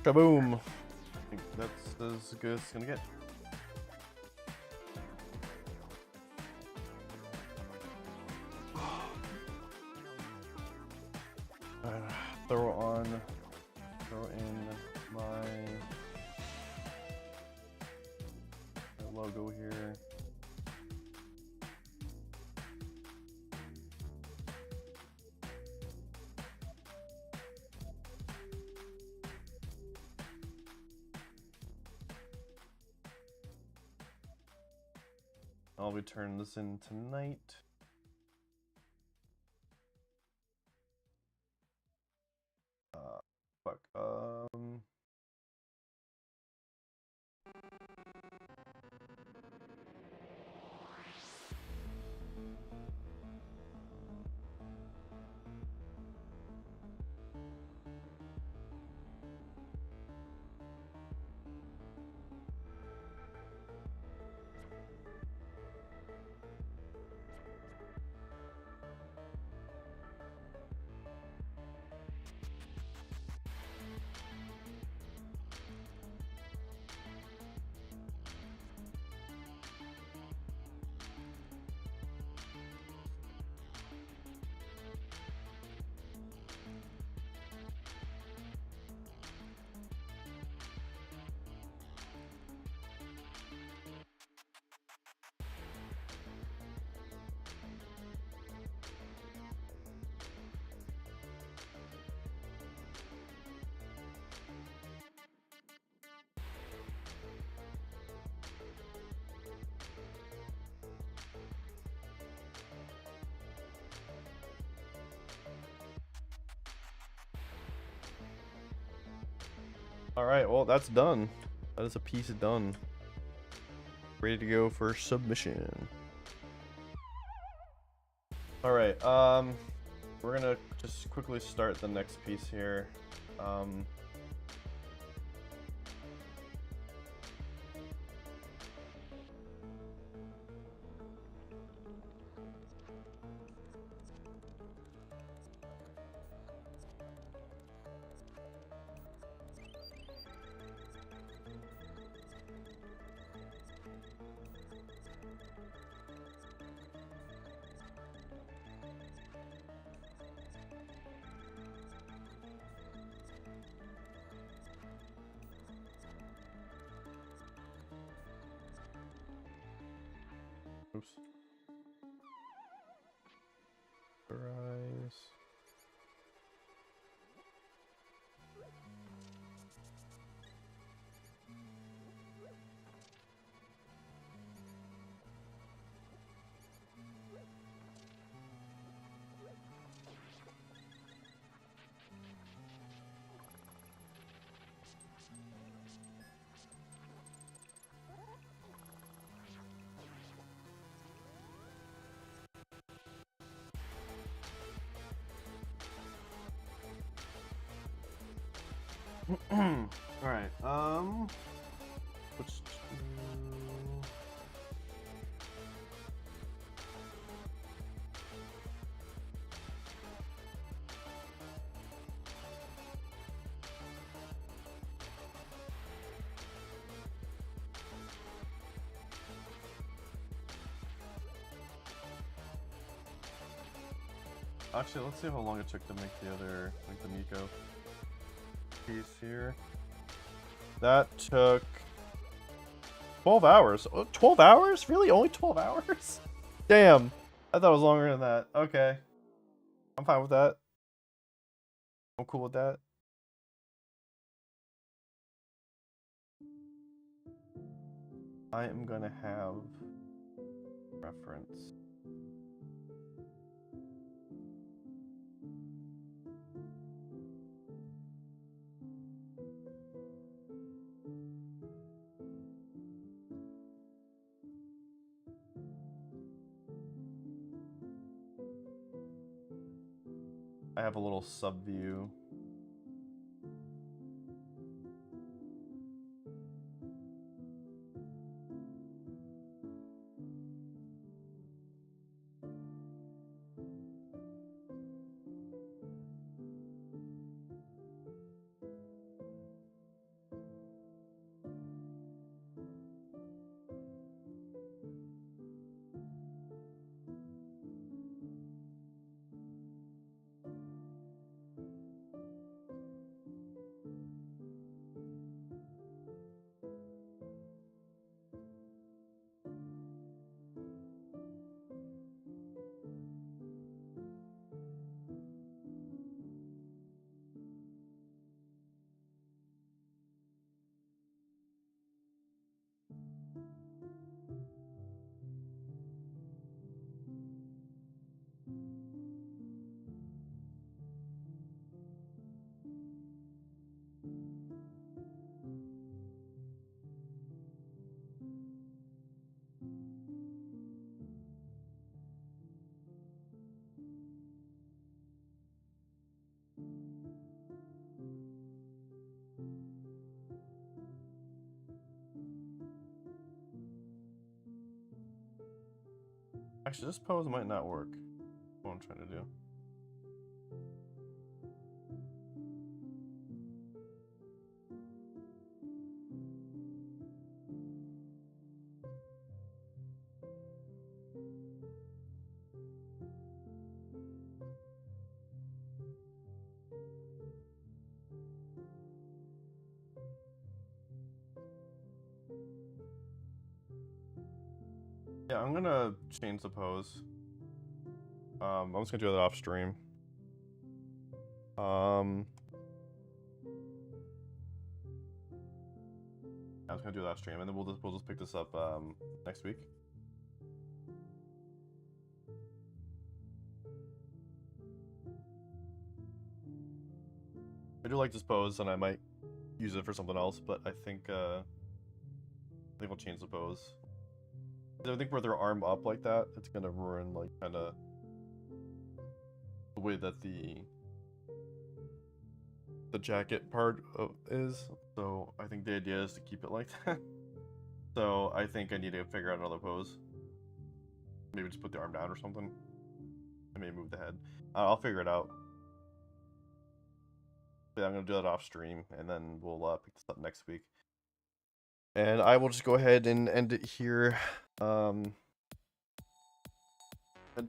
Kaboom! I think that's as good as it's gonna get. Throw in my logo here. I'll be turning this in tonight. Fuck. Alright, well, that's done. That is a piece done. Ready to go for submission. Alright, we're gonna just quickly start the next piece here. Oops. Rise. Alright, let's actually, let's see how long it took to make the other, like the Nico piece here. That took 12 hours. Oh, 12 hours? Really? Only 12 hours? Damn. I thought it was longer than that. Okay. I'm fine with that. I'm cool with that. I am gonna have reference. I have a little sub view. Actually, this pose might not work. What I'm trying to do. Yeah, I'm gonna change the pose. I'm just gonna do that off stream. I'm just gonna do that off stream, and then we'll just pick this up next week. I do like this pose, and I might use it for something else, but I think I'll change the pose. I think with their arm up like that, it's gonna ruin like kind of the way that the jacket part is. So I think the idea is to keep it like that. So I think I need to figure out another pose. Maybe just put the arm down or something. And maybe move the head. I'll figure it out. But yeah, I'm gonna do that off stream, and then we'll pick this up next week. And I will just go ahead and end it here. In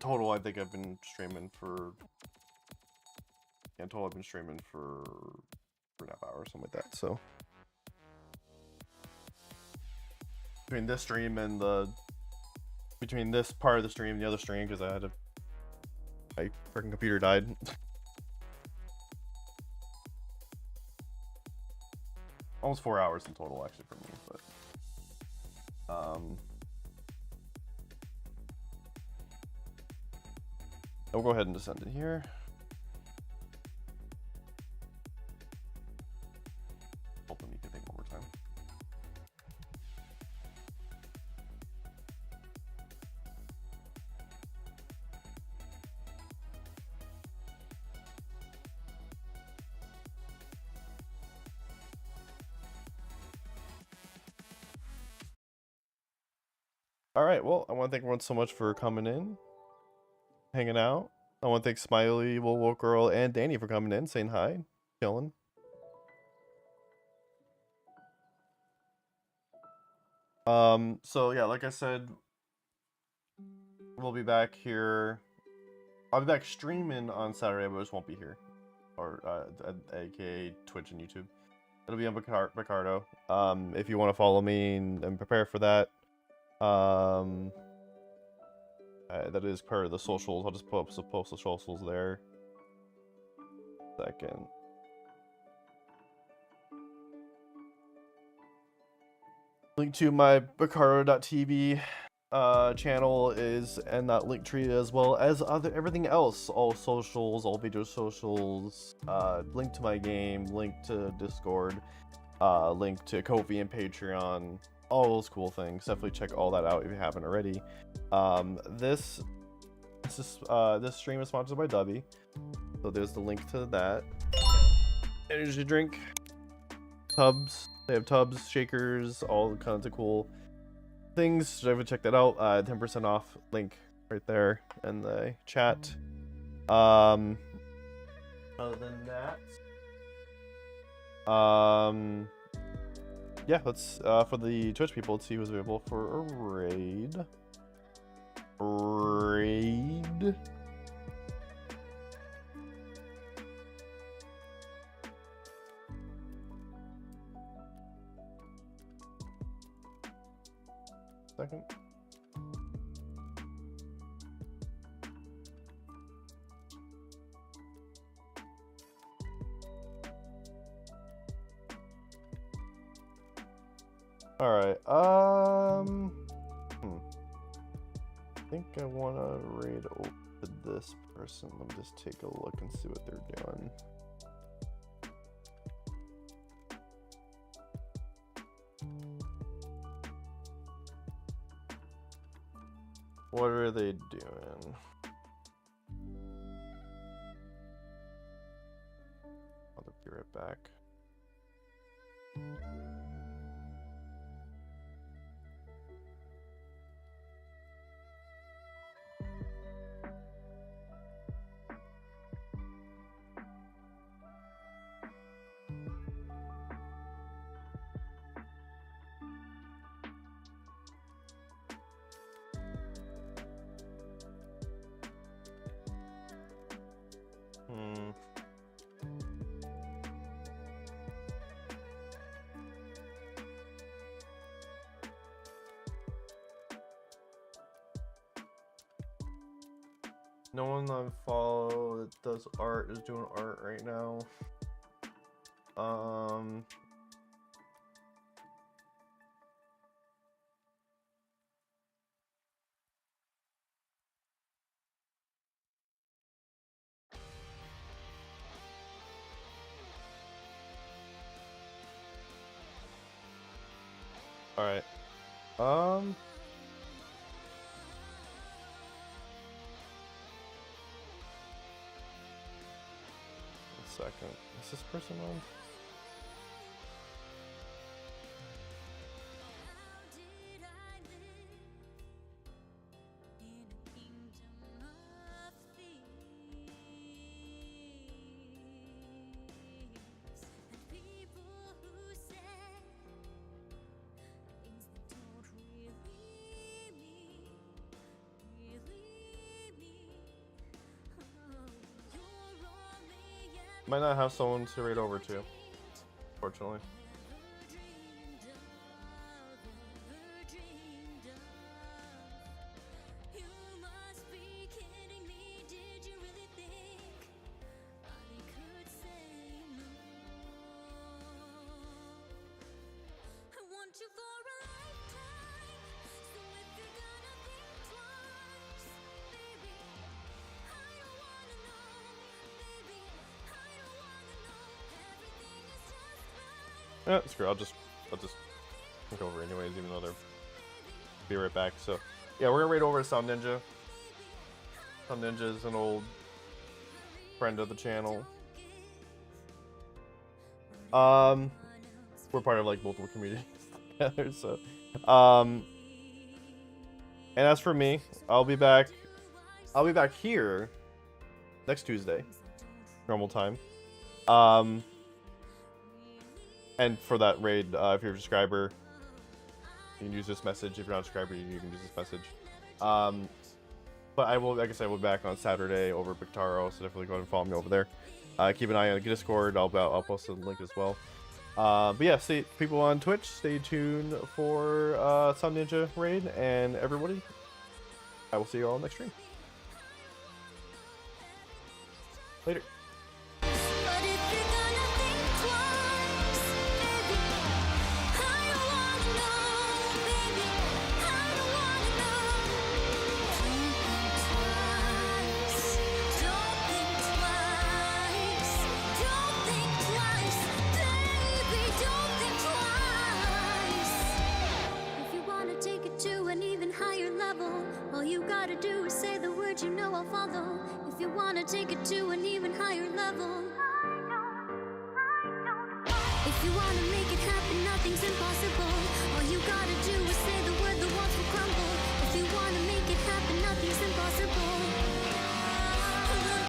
total, I think I've been streaming for. In total, I've been streaming for 3.5 hours, something like that. So between this stream and between this part of the stream and the other stream, because my freaking computer died. Almost 4 hours in total, actually, for me. But I'll go ahead and just end it here. Hoping you can think one more time. Alright, well, I want to thank everyone so much for coming in, hanging out. I want to thank Smiley, Woke Girl, and Danny for coming in, saying hi, chilling. So yeah, like I said, we'll be back here. I'll be back streaming on Saturday, but I just won't be here. Or, aka Twitch and YouTube. It'll be on Picardo. If you want to follow me and prepare for that. That is part of the socials. I'll just post the socials there. Second. Link to my Bacardo.tv channel is in that link tree, as well as everything else, all socials, all video socials, link to my game, link to Discord, link to Ko-fi and Patreon, all those cool things. Definitely check all that out if you haven't already. This stream is sponsored by Dubby, so there's the link to that. Energy drink, tubs. They have tubs, shakers, all kinds of cool things. So definitely check that out. 10% off link right there in the chat. Other than that, yeah, let's for the Twitch people, let's see who's available for a raid. Second. All right. I think I want to raid over this person. Let me just take a look and see what they're doing. What are they doing? I'll be right back. No one I follow that does art is doing art right now. Alright. One second. Is this person on? Might not have someone to raid over to, fortunately. Yeah, screw it, I'll just go over anyways, even though they're be right back. So yeah, we're gonna raid over Sound Ninja. Sound Ninja is an old friend of the channel. We're part of like multiple communities together, so and as for me, I'll be back here next Tuesday, normal time. And for that raid, if you're a subscriber, you can use this message. If you're not a subscriber, you can use this message. But I will, like I said, we'll be back on Saturday over at Pictaro, so definitely go ahead and follow me over there. Keep an eye on Discord. I'll post a link as well. But yeah, people on Twitch, stay tuned for Sound Ninja raid, and everybody, I will see you all next stream. Later. You know I'll follow. If you wanna take it to an even higher level, if you wanna make it happen, nothing's impossible. All you gotta do is say the word, the walls will crumble. If you wanna make it happen, nothing's impossible.